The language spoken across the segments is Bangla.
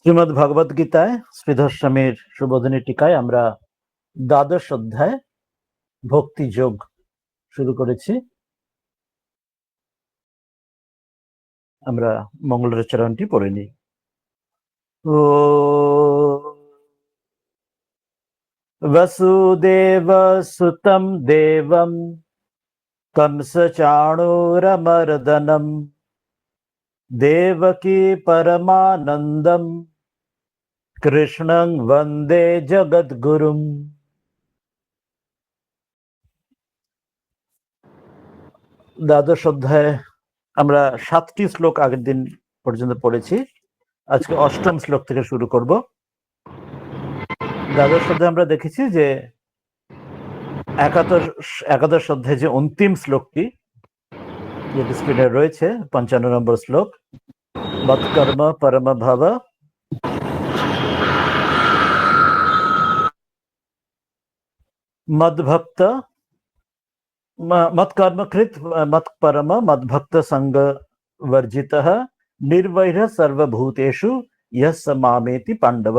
শ্রীমদ্ ভগবদ গীতায় শ্রীধর স্বামীর সুবোধনী টিকায় আমরা দ্বাদশ অধ্যায় ভক্তি যোগ শুরু করেছি। আমরা মঙ্গলাচরণটি পড়ে নিই। ও বসুদেব সুতম দেবম কংস চাণূরমর্দনম দেবকী পরমানন্দম কৃষ্ণং বন্দে জগদ্গুরুম। দ্বাদশ অধ্যায়ে আমরা 7টি শ্লোক আগের দিন পর্যন্ত পড়েছি। আজকে 8ম শ্লোক থেকে শুরু করব। দ্বাদশ অধ্যায়ে আমরা দেখেছি যে একাদশ অধ্যায়ে যে অন্তিম শ্লোকটি যেটি স্ক্রিনে রয়েছে 55 নম্বর শ্লোক, মৎকর্ম পরম ভাব মদ্ভক্ত মৎকর্মকৃত মৎপরম মদ্ভক্ত সঙ্গ বর্জিতঃ নির্বৈর সর্বভূতেষু ইয়ঃ স মামেতি পাণ্ডব।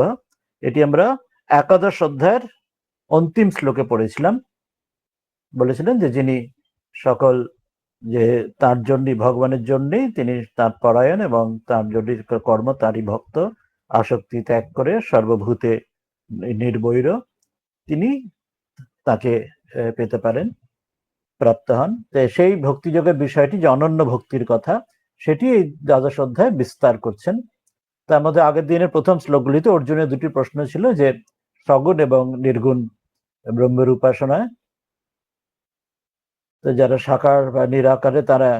এটি আমরা একাদশ অধ্যায়ের অন্তিম শ্লোকে পড়েছিলাম। বলেছিলেন যে যিনি সকল যে তার জন্যই ভগবানের জন্যই তিনি তার পরায়ণ এবং তার জন্যই কর্ম তারই ভক্ত, আসক্তি ত্যাগ করে সর্বভূতে নির্বৈর তিনি তাকে পেতে পারেন, প্রাপ্ত হন। সেই ভক্তিযোগের বিষয়টি যে অনন্য ভক্তির কথা সেটি এই দ্বাদশ অধ্যায়ে বিস্তার করছেন। তার মধ্যে আগের দিনের প্রথম শ্লোকগুলিতে অর্জুনের দুটি প্রশ্ন ছিল যে সগুণ এবং নির্গুণ ব্রহ্মের উপাসনায় তো যারা সাকার বা নিরাকারে তারা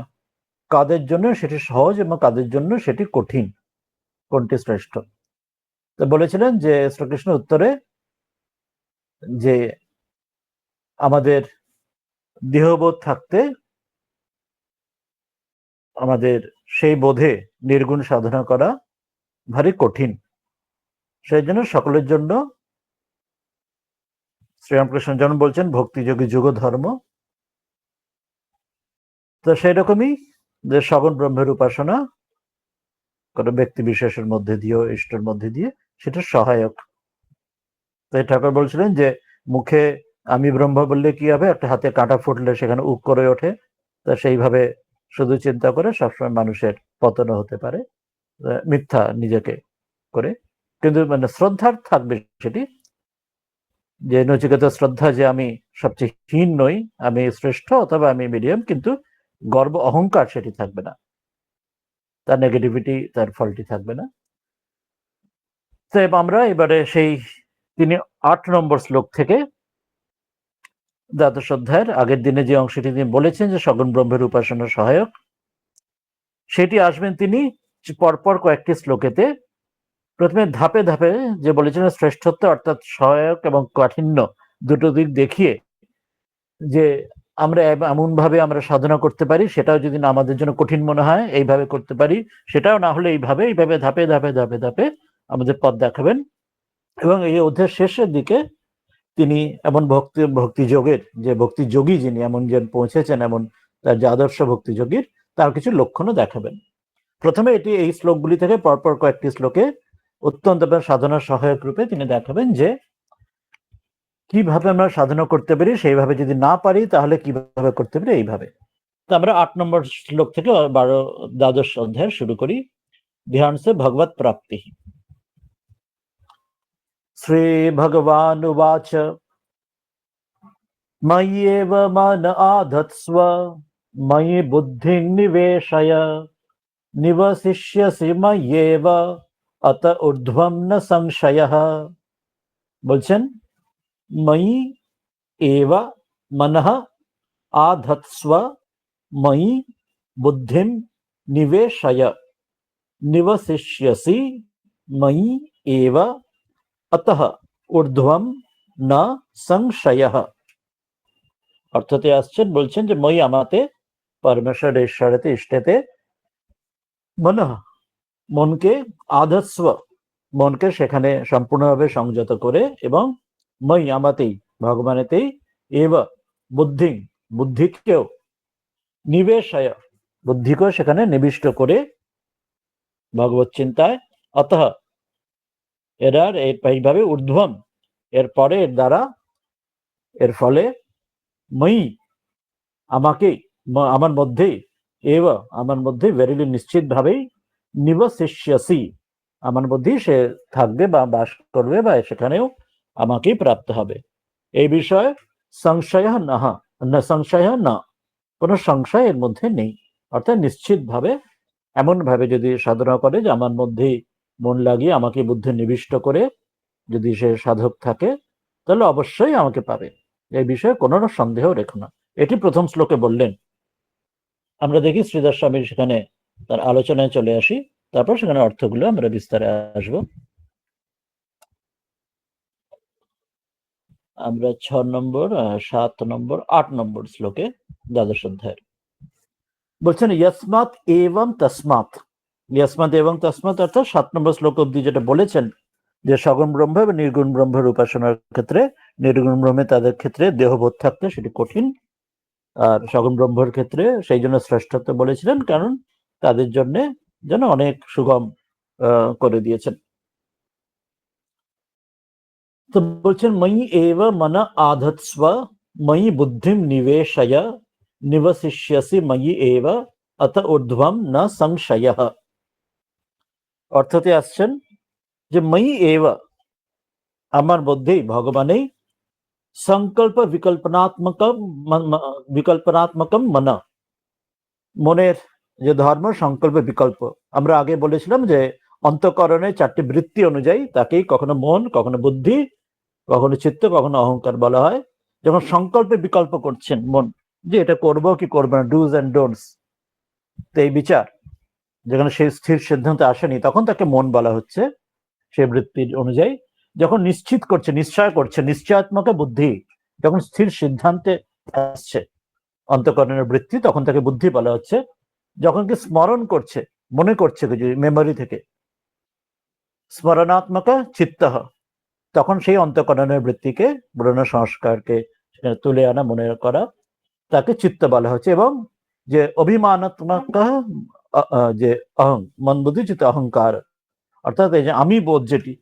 কাদের জন্য সেটি সহজ এবং কাদের জন্য সেটি কঠিন, কোনটি শ্রেষ্ঠ। তো বলেছিলেন যে শ্রীকৃষ্ণ উত্তরে যে আমাদের দেহবোধ থাকতে আমাদের সেই বোধে নির্গুণ সাধনা করা ভারী কঠিন, সেই জন্য সকলের জন্য শ্রীরামকৃষ্ণ যেমন বলছেন ভক্তিযোগী যুগ ধর্ম, তো সেই রকমই যে সগুণ ব্রহ্মের উপাসনা কোনো ব্যক্তি বিশেষের মধ্যে দিয়েও ইষ্টের মধ্যে দিয়ে সেটা সহায়ক। তাই ঠাকুর বলছিলেন যে মুখে আমি ব্রহ্ম বললে কি হবে, একটা হাতে কাঁটা ফুটলে সেখানে উক করে ওঠে। তা সেইভাবে শুধু চিন্তা করে সবসময় মানুষের পতন হতে পারে মিথ্যা নিজেকে করে। কিন্তু মানে শ্রদ্ধার থাকবে সেটি, যে নচিকেতা শ্রদ্ধা যে আমি সবচেয়ে হীন নই, আমি শ্রেষ্ঠ অথবা আমি মিডিয়াম, কিন্তু গর্ব অহংকার সেটি থাকবে না, তার নেগেটিভিটি তার ফলটি থাকবে না। তো আমরা এবারে সেই তিনি 8 নম্বর শ্লোক থেকে দ্বাদশ অধ্যায়ের আগের দিনে যে অংশটি তিনি বলেছেন যে সগুণ ব্রহ্মের উপাসনা সহায়ক, সেটি আসবেন তিনি পরপর কয়েকটি শ্লোকেতে। প্রথমে ধাপে ধাপে যে বলেছেন শ্রেষ্ঠত্ব অর্থাৎ সহায়ক এবং কাঠিন্য দুটো দিক দেখিয়ে যে আমরা এমন ভাবে আমরা সাধনা করতে পারি, সেটাও যদি না আমাদের জন্য কঠিন মনে হয় এইভাবে করতে পারি, সেটাও না হলে এইভাবে ধাপে ধাপে ধাপে ধাপে আমাদের পথ দেখাবেন। এবং এই অধ্যায়ের শেষের দিকে তিনি এমন ভক্তি যোগের যে ভক্তি যোগী যিনি এমন যে পৌঁছেছেন এমন তার যে আদর্শ ভক্তি যোগীর তার কিছু লক্ষণও দেখাবেন। প্রথমে এটি এই শ্লোকগুলি থেকে পরপর কয়েকটি শ্লোকে অত্যন্ত সাধনা সহায়ক রূপে তিনি দেখাবেন যে কিভাবে আমরা সাধনা করতে পারি, সেইভাবে যদি না পারি তাহলে কিভাবে করতে পারি এইভাবে। তো আমরা 8 নম্বর শ্লোক থেকে দ্বাদশ অধ্যায় শুরু করি। ধ্যান সে ভগবত প্রাপ্তি। শ্রী ভগবান উবাচ मय्येव मन आधत्स्व मयि बुद्धिं निवेशय निवसिष्यसि मय्येव अत ऊर्ध्वं न संशयः। বলছেন मयि एव मनः आधत्स्व मयि बुद्धिं निवेशय निवसिष्यसि मयि एव अतः ऊर्ध्वं न संशयः। অর্থতে আসছেন, বলছেন যে মই আমাতে পরমেশ্বর ঈশ্বরেতে ইষ্টেতে মন মনকে আধস্ব মনকে সেখানে সম্পূর্ণভাবে সংযত করে এবং মই আমাতেই ভগবানেতেই এব বুদ্ধি বুদ্ধিকেও নিবেশয় বুদ্ধিকেও সেখানে নিবিষ্ট করে ভগবত চিন্তায় অতঃ এরার এইভাবে ঊর্ধ্বম, এর পরে এর দ্বারা, এর ফলে মই আমাকে, আমার মধ্যেই, এব আমার মধ্যে ভেরিলি নিশ্চিত ভাবেই, নিবশিষ্যসি আমার মধ্যেই সে থাকবে বা বাস করবে বা সেখানেও আমাকেই প্রাপ্ত হবে। এই বিষয়ে সংশয় না, সংশয় না, কোনো সংশয় এর মধ্যে নেই। অর্থাৎ নিশ্চিত ভাবে, এমন ভাবে যদি সাধনা করে যে আমার মধ্যেই মন লাগিয়ে আমাকে বুদ্ধি নিবিষ্ট করে যদি সে সাধক থাকে, তাহলে অবশ্যই আমাকে পাবে। এই বিষয়ে কোনো সন্দেহ রেখো না। এটি প্রথম শ্লোকে বললেন। আমরা দেখি শ্রীধর স্বামীর সেখানে তার আলোচনায় চলে আসি, তারপর সেখানে অর্থগুলো আমরা বিস্তারে আসবো। আমরা 6 নম্বর, 7 নম্বর, 8 নম্বর শ্লোকে দ্বাদশ অধ্যায়ের বলছেন ইয়াসমাত এবং তসমাত। ইয়াসমাত এবং তসমাত অর্থাৎ 7 নম্বর শ্লোক অব্দি যেটা বলেছেন যে সগুণ ব্রহ্ম এবং নির্গুণ ব্রহ্মের উপাসনার ক্ষেত্রে, নির্গুণ ব্রহ্মে তাদের ক্ষেত্রে দেহবোধ থাকতে সেটি কঠিন, আর সগুণ ব্রহ্মের ক্ষেত্রে সেই জন্য শ্রেষ্ঠত্ব বলেছিলেন, কারণ তাদের জন্য যেন অনেক সুগম করে দিয়েছেন। তো বলছেন ময়ি এব মন আধৎস্ব ময়ি বুদ্ধিম নিবেশয় নিবশিষ্যসি ময়ি এব অত ঊর্ধ্বম না সংশয়ঃ। অর্থতে আসছেন যে ময়ি এব আমার মধ্যেই, ভগবানেই, সংকল্প বিকল্পনাত্মকম মন, মনের যে ধর্ম সংকল্প বিকল্প, আমরা আগে বলেছিলাম যে অন্তঃকরণে 4টি বৃত্তি অনুযায়ী তাকেই কখনো মন, কখনো বুদ্ধি, কখনো চিত্ত, কখনো অহংকার বলা হয়। যখন সংকল্পে বিকল্প করছেন মন, যে এটা করবো কি করবো না, ডুজ অ্যান্ড ডোন্টস, তো এই বিচার যেখানে সেই স্থির সিদ্ধান্ত আসেনি, তখন তাকে মন বলা হচ্ছে সেই বৃত্তির অনুযায়ী। যখন নিশ্চিত করছে, নিশ্চয় করছে, নিশ্চয়াত্মক বুদ্ধি যখন স্থির সিদ্ধান্তে আসছে অন্তঃকরণের বৃত্তি, তখন তাকে বুদ্ধি বলা হচ্ছে। যখন কি স্মরণ করছে, মনে করছে কিছু মেমোরি থেকে, স্মরণাত্মক চিত্ত, তখন সেই অন্তঃকরণের বৃত্তিকে, পুরনো সংস্কারকে তুলে আনা, মনে করা, তাকে চিত্ত বলা হচ্ছে। এবং যে অভিমানাত্মক যে অহং, মন বুদ্ধি চিত্ত অহংকার, অর্থাৎ এই যে আমি বোধ, যেটি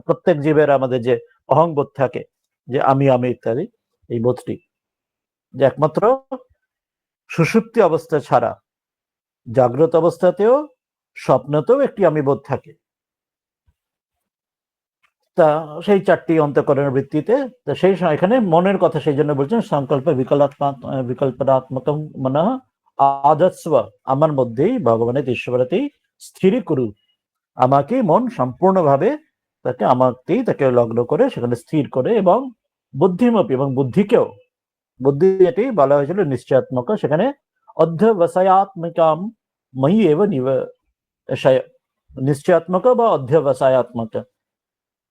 প্রত্যেক জীবের আমাদের যে অহং বোধ থাকে, যে আমি আমি ইত্যাদি, এই বোধটি যে একমাত্র সুষুপ্তি অবস্থা ছাড়া জাগ্রত অবস্থাতেও স্বপ্নতেও একটি আমি বোধ থাকে। তা সেই 4টি অন্তঃকরণের ভিত্তিতে, তা সেই এখানে মনের কথা সেই জন্য বলছেন সংকল্প বিকল্পনাত্মক মন আদস্ব, আমার মধ্যেই ভগবানের ঈশ্বরতেই স্থির করু, আমাকে মন সম্পূর্ণভাবে তাকে আমাকেই তাকে লগ্ন করে সেখানে স্থির করে, এবং বুদ্ধিমপি, এবং বুদ্ধিকেও, বুদ্ধি এটি বলা হয়েছিল নিশ্চয়াত্মক, সেখানে অধ্যবসায়াত্মিকাম ময়ি এব নিবশয়, নিশ্চয়াত্মক বা অধ্যবসায়াত্মক,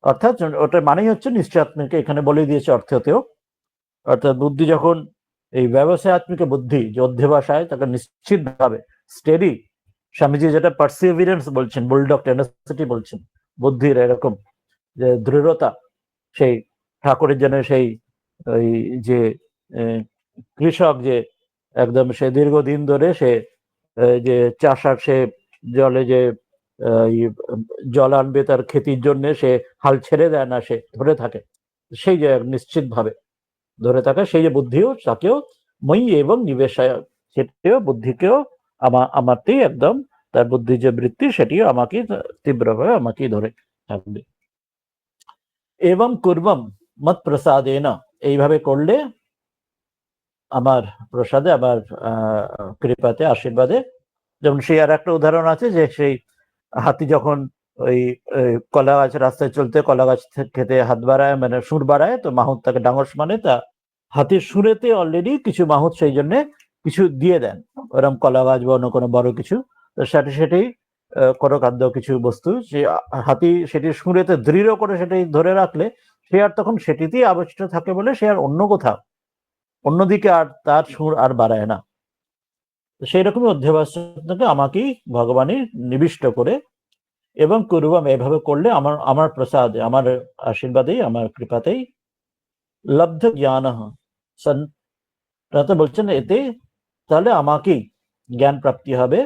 অর্থাৎ ওটার মানেই হচ্ছে নিশ্চয়াত্মকে এখানে বলে দিয়েছে অর্থতেও। অর্থাৎ বুদ্ধি যখন এই ব্যবসায়াত্মিক বুদ্ধি যে অধ্যবসায়, তাকে নিশ্চিত ভাবে স্টেডি, স্বামীজি যেটা পারসিভিয়ারেন্স বলছেন, বুলডগ টেনাসিটি বলছেন, বুদ্ধির এরকম যে দৃঢ়তা, সেই ঠাকুরের জন্য সেই ওই যে কৃষক যে একদম সে দীর্ঘদিন ধরে সে যে চাষার, সে জলে যে জল আনবে তার ক্ষেতির জন্য, সে হাল ছেড়ে দেয় না, সে ধরে থাকে, সেই যে নিশ্চিত ভাবে ধরে থাকে, সেই যে বুদ্ধিও তাকেও মই এবং নিবেশায়, সেটিও বুদ্ধিকেও আমারতেই একদম, তার বুদ্ধি যে বৃত্তি সেটিও আমাকে তীব্রভাবে আমাকেই ধরে থাকবে। এবং কুর্বম মত প্রসাদে না, এইভাবে করলে আমার প্রসাদে, আমার কৃপাতে, আশীর্বাদে। যেমন সেই আর একটা উদাহরণ আছে যে সেই হাতি যখন ওই কলা গাছ, রাস্তায় চলতে কলা গাছ খেতে হাত বাড়ায়, মানে সুর বাড়ায়, তো মাহুত তাকে ডাঙর মানে, তা হাতির সুরেতে অলরেডি কিছু মাহুত সেই জন্য কিছু দিয়ে দেন, ওরকম কলা গাছ বা অন্য কোনো বড় কিছু, তো সেটি কোনো খাদ্য কিছু বস্তু, সে হাতি সেটি সুরেতে দৃঢ় করে সেটি ধরে রাখলে সে আর তখন সেটিতেই আবিষ্ট থাকে বলে সে আর অন্য কোথাও, অন্যদিকে আর তার সুর আর বাড়ায় না। সেই রকমই অধ্যবসায়টাকে আমাকেই ভগবানই নিবিষ্ট করে, এবং কুর্বম, এভাবে করলে আমার প্রসাদ, আমার আশীর্বাদেই, আমার কৃপাতেই লব্ধ জ্ঞান বলছেন, এতে তাহলে আমাকেই জ্ঞান প্রাপ্তি হবে,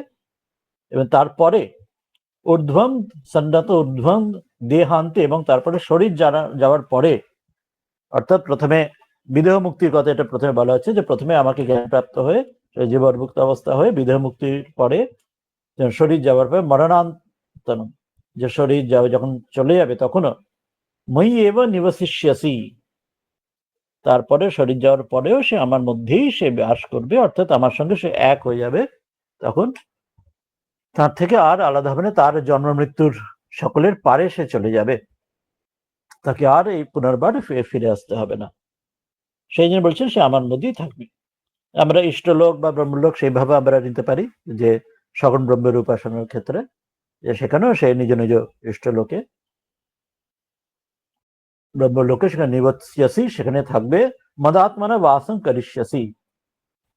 এবং তারপরে ঊর্ধ্বম সন্ন্যাত ঊর্ধ্বম দেহান্তে, এবং তারপরে শরীর যাওয়ার পরে, অর্থাৎ প্রথমে বিদেহ মুক্তির কথা এটা প্রথমে বলা হচ্ছে, যে প্রথমে আমাকে জ্ঞানপ্রাপ্ত হয়ে জীবন্মুক্ত অবস্থা হয়ে বিদেহ মুক্তির পরে শরীর যাওয়ার পরে মরণান্তন, যে শরীর যাবে যখন চলে যাবে তখনও মই এব নিবসিষ্যসি, তারপরে শরীর যাওয়ার পরেও সে আমার মধ্যেই সে বাস করবে, অর্থাৎ আমার সঙ্গে সে এক হয়ে যাবে, তখন তার থেকে আর আলাদা হবে না, তার জন্ম মৃত্যুর সকলের পারে সে চলে যাবে, তাকে আর এই পুনর্বার ফিরে আসতে হবে না। সেই জন্য বলছেন সে আমার মধ্যেই থাকবে। আমরা ইষ্টলোক বা ব্রহ্মলোক সেইভাবে আমরা নিতে পারি, যে সগুণ ব্রহ্মের উপাসনার ক্ষেত্রে, যে সেখানেও সে নিজ নিজ ইষ্টলোকে ব্রহ্মলোকে সেখানে নিবস্যাসি, সেখানে থাকবে, মদাত্মানা বাসম করিষ্যাসি,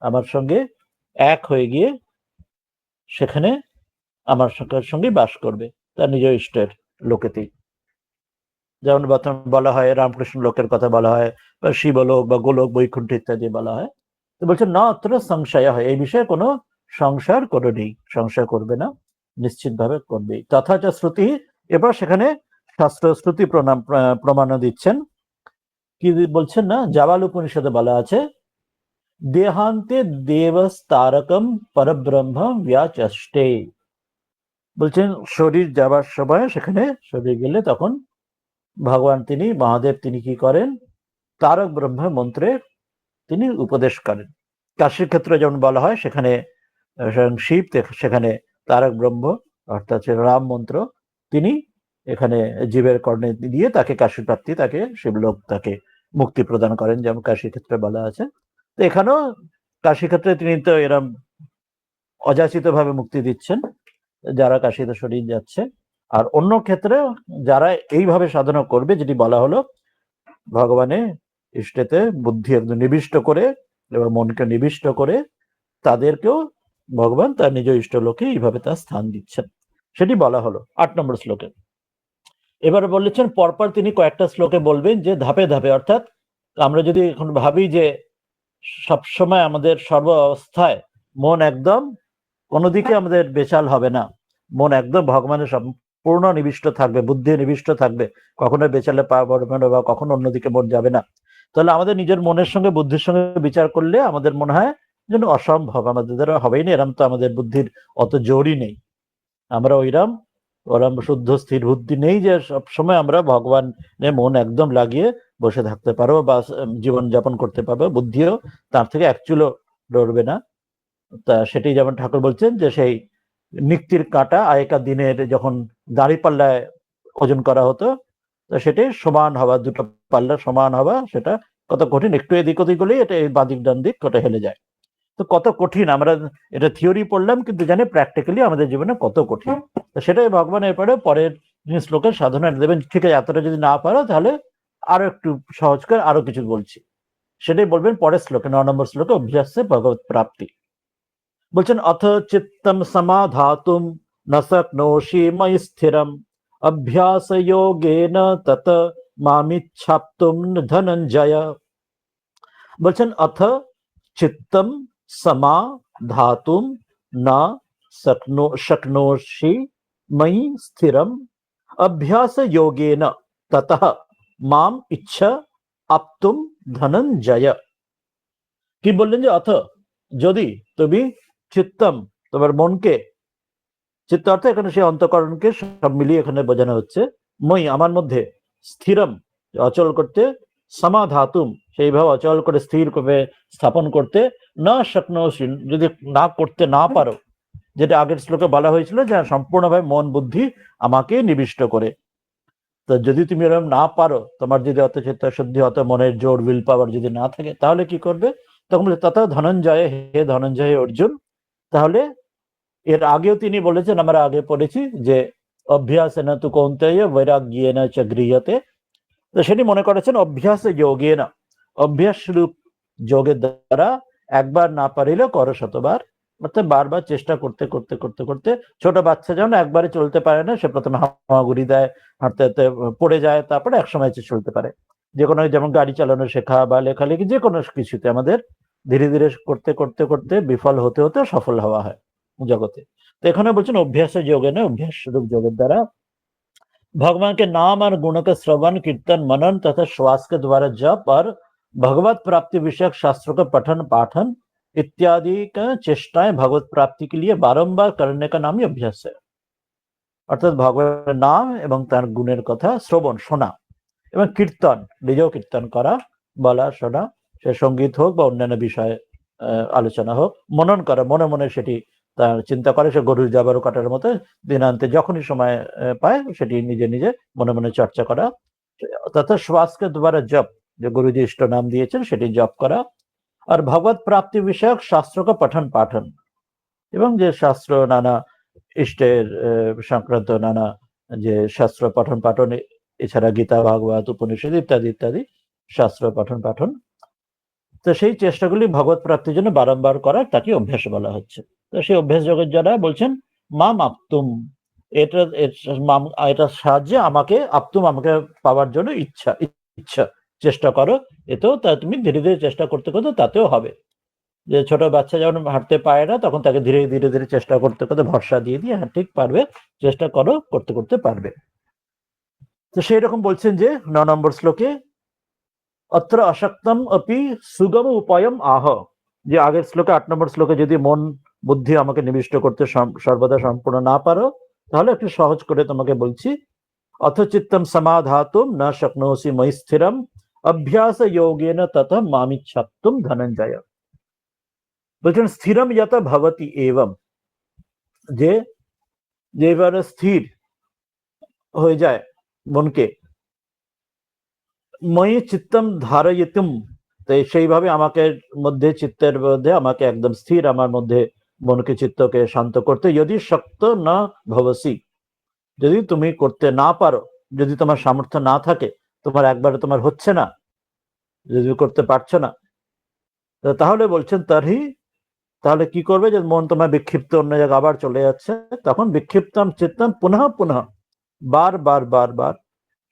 আমার সঙ্গে এক হয়ে গিয়ে সেখানে আমার সঙ্গে বাস করবে, তার নিজ ইষ্টের লোকেতেই। যেমন বলা হয় রামকৃষ্ণ লোকের কথা বলা হয়, বা শিবলোক বা গোলক বৈকুণ্ঠ ইত্যাদি বলা হয়। তো বলছে না অত্র সংশয় হয়, এই বিষয়ে কোনো সংশয়ের কোনো নেই, সংশয় করবে না, নিশ্চিত ভাবে করবে। তথাচ শ্রুতি, এবার সেখানে শাস্ত্র শ্রুতি প্রমাণ দিচ্ছেন। কি বলছেন না, জাবাল উপনিষদে বলা আছে, দেহান্তে দেবস্তারকম পরব্রহ্ম ব্যাচষ্টে, বলছেন শরীর যাবার সময়, সেখানে শরীর গেলে তখন ভগবান তিনি মহাদেব তিনি কি করেন, তারক ব্রহ্ম মন্ত্রে তিনি উপদেশ করেন। কাশীর ক্ষেত্রে যেমন বলা হয়, সেখানে স্বয়ং শিব, সেখানে তারক ব্রহ্ম অর্থাৎ রাম মন্ত্র তিনি এখানে জীবের কর্ণে দিয়ে তাকে কাশী প্রাপ্তি, তাকে শিবলোক, তাকে মুক্তি প্রদান করেন, যেমন কাশীর ক্ষেত্রে বলা আছে। তো এখানেও কাশী ক্ষেত্রে তিনি তো এরম অযাচিত ভাবে মুক্তি দিচ্ছেন যারা কাশীতে শরীর যাচ্ছে। আর অন্য ক্ষেত্রে যারা এইভাবে সাধনা করবে, যেটি বলা হলো, ভগবানের ইষ্টেতে বুদ্ধি একদম নিবিষ্ট করে এবং মনকে নিবিষ্ট করে, তাদেরকেও ভগবান তার নিজ ইষ্ট লোকে এইভাবে তার স্থান দিচ্ছেন, সেটি বলা হলো 8 নম্বর শ্লোকে। এবার বলেছেন পরপর তিনি কয়েকটা শ্লোকে বলবেন, যে ধাপে ধাপে, অর্থাৎ আমরা যদি এখন ভাবি যে সবসময় আমাদের সর্ব অবস্থায় মন একদম কোনো দিকে আমাদের বেচাল হবে না, মন একদম ভগবানের সম্পূর্ণ নিবিষ্ট থাকবে, বুদ্ধি নিবিষ্ট থাকবে, কখনো বেচালে পা পড়বে না, বা কখনো অন্যদিকে মন যাবে না, তাহলে আমাদের নিজের মনের সঙ্গে বুদ্ধির সঙ্গে বিচার করলে আমাদের মনে হয় যেন অসম্ভব, আমাদের দ্বারা হবেই না, এরম তো আমাদের বুদ্ধির অত জোরই নেই, আমরা ওরম শুদ্ধ স্থির বুদ্ধি নেই যে সবসময় আমরা ভগবানের মন একদম লাগিয়ে বসে থাকতে পারবো বা জীবন যাপন করতে পারবো, বুদ্ধিও তার থেকে এক চুলো লড়বে না। তা সেটি যেমন ঠাকুর বলছেন, যে সেই নিক্তির কাঁটা আগেকার দিনের যখন দাড়ি পাল্লায় ওজন করা হতো, তো সেটি সমান হওয়া, দুটো পাল্লা সমান হওয়া, সেটা কত কঠিন, একটু এদিক ওদিক হলেই এটা বাদিক ডান দিক কত হেলে যায়। তো কত কঠিন, আমরা এটা থিওরি পড়লাম কিন্তু জানি প্র্যাকটিক্যালি আমাদের জীবনে কত কঠিন। তো সেটাই ভগবান এরপরে পরের শ্লোকে সাধনা দেবেন, ঠিক আছে এতটা যদি না পারো তাহলে আরো একটু সহজ করে আরো কিছু বলছি, সেটাই বলবেন পরের শ্লোকে, 9 নম্বর শ্লোকে, অভ্যাসে ভগবত প্রাপ্তি। বলছেন অথ চিত্তম সমাধাতুম ন শক্নোষি ময়ি স্থিরম অভ্যাস যোগেন তত মামিচ্ছাপ্তুম ধনঞ্জয়। বলছেন অথ চিত্তম সমাধাতুম না শক্নোষি ময়ি স্থিরম অভ্যাস যোগেন ততঃ মাম ইচ্ছা আপ্তুম ধনঞ্জয়। কি বললেন, যে অথ যদি তুমি চিত্তম তোমার মনকে, চিত্ত অর্থ এখানে সেই অন্তঃকরণকে সব মিলিয়ে এখানে বোঝানো হচ্ছে, মই আমার মধ্যে, স্থিরম অচল করতে, সমাধাতুম সেইভাবে অচল করে স্থির করে স্থাপন করতে, না শক্নোষি যদি না করতে না পারো, যেটা আগের শ্লোকে বলা হয়েছিল যে সম্পূর্ণভাবে মন বুদ্ধি আমাকে নিবিষ্ট করে, তো যদি তুমি এরকম না পারো, তোমার যদি অত চিত্ত শুদ্ধি, অত মনের জোর, উইল পাওয়ার যদি না থাকে, তাহলে কি করবে, তখন তথা ধনঞ্জয়, হে ধনঞ্জয় অর্জুন, তাহলে এর আগেও তিনি বলেছেন, আমরা আগে পড়েছি যে অভ্যাস না তু কৌন্তেয় বৈরাগ্যে না চ গৃহতে, তো সেটি মনে করেছেন অভ্যাস যোগে না, অভ্যাস রূপ যোগের দ্বারা একবার না পারিলেও করো শতবার, অর্থাৎ বারবার চেষ্টা করতে করতে করতে করতে, ছোট বাচ্চা যেমন একবারে চলতে পারে না, সে প্রথমে হামাগুড়ি দেয়, হাঁটতে হাঁটতে পড়ে যায়, তারপরে একসময় চলতে পারে। যে কোনো যেমন গাড়ি চালানো শেখা বা লেখালেখি, যে কোনো কিছুতে আমাদের ধীরে ধীরে করতে করতে করতে বিফল হতে হতে সফল হওয়া হয় জগতে। তো এখানে বলছেন অভ্যাসের যোগে না, অভ্যাস রূপ যোগের দ্বারা भगवान के नाम और गुण का श्रवण कीर्तन मनन तथा श्वास के द्वारा जप और भगवत प्राप्ति विषयक शास्त्रों का पठन पाठन इत्यादि का चेष्टाएं भगवत प्राप्ति के लिए बारंबार करने का नाम ही अभ्यास है। অর্থাৎ ভগবানের নাম এবং তার গুণের কথা শ্রবণ শোনা এবং কীর্তন, নিজেও কীর্তন করা, বলা শোনা, সে সঙ্গীত হোক বা অন্যান্য বিষয়ে আলোচনা হোক, মনন করা, মনে মনে সেটি তার চিন্তা করে, সে গরুর জাবারু কাটার মতো দিনান্তে যখনই সময় পায় সেটি নিজে নিজে মনে মনে চর্চা করা, তথা শ্বাসকে দ্বারা জপ, যে গুরুজি ইষ্ট নাম দিয়েছেন সেটি জপ করা, আর ভগবত প্রাপ্তি বিষয়ক শাস্ত্রকে পঠন পাঠন, এবং যে শাস্ত্র নানা ইষ্টের সংক্রান্ত নানা যে শাস্ত্র পঠন পাঠন, এছাড়া গীতা ভাগবত উপনিষদ ইত্যাদি ইত্যাদি শাস্ত্র পঠন পাঠন, তো সেই চেষ্টাগুলি ভগবত প্রাপ্তির জন্য বারংবার করার তাকে অভ্যাস বলা হচ্ছে। তো সেই অভ্যাস যোগের যারা বলছেন মাম আপতুম, এটা সাহায্যে আমাকে আপতুম, আমাকে পাওয়ার জন্য ইচ্ছা চেষ্টা করো, এতেও তা তুমি ধীরে ধীরে চেষ্টা করতে করতে তাতেও হবে। যে ছোট বাচ্চা যখন হাঁটতে পারে না তখন তাকে ধীরে ধীরে ধীরে চেষ্টা করতে করতে ভরসা দিয়ে দিয়ে হ্যাঁ ঠিক পারবে, চেষ্টা করো, করতে করতে পারবে। তো সেই রকম বলছেন যে 9 নম্বর শ্লোকে অত্র অশক্তম অপি সুগম উপায়ম আহ, যে আগের শ্লোকে 8 নম্বর শ্লোকে যদি মন বুদ্ধি আমাকে নিবিষ্ট করতে সর্বদা সম্পূর্ণ না পারো, তাহলে একটু সহজ করে তোমাকে বলছি, অথ চিত্তম সমাধাতুম না শক্নোসি ময়ি স্থিরম অভ্যাস যোগেন তত মামিচ্ছাপ্তুম ধনঞ্জয়। বলছেন স্থিরম যত ভবতি এবম, যে যেভাবে স্থির হয়ে যায় মনকে, ময়ি চিত্তম ধারয়িতুম, তো সেইভাবে আমাকে মধ্যে চিত্তের মধ্যে আমাকে একদম স্থির আমার মধ্যে মনকে চিত্তকে শান্ত করতে, যদি শক্ত না ভবসি, যদি তুমি করতে না পারো, যদি তোমার সামর্থ্য না থাকে, তোমার একবারে তোমার হচ্ছে না, যদি করতে পারছো না, তাহলে বলছেন তারহি, তাহলে কি করবে, যে মন তোমার বিক্ষিপ্ত অন্য জায়গায় আবার চলে যাচ্ছে, তখন বিক্ষিপ্তম চিত্তম পুনঃ পুনঃ, বারবার বারবার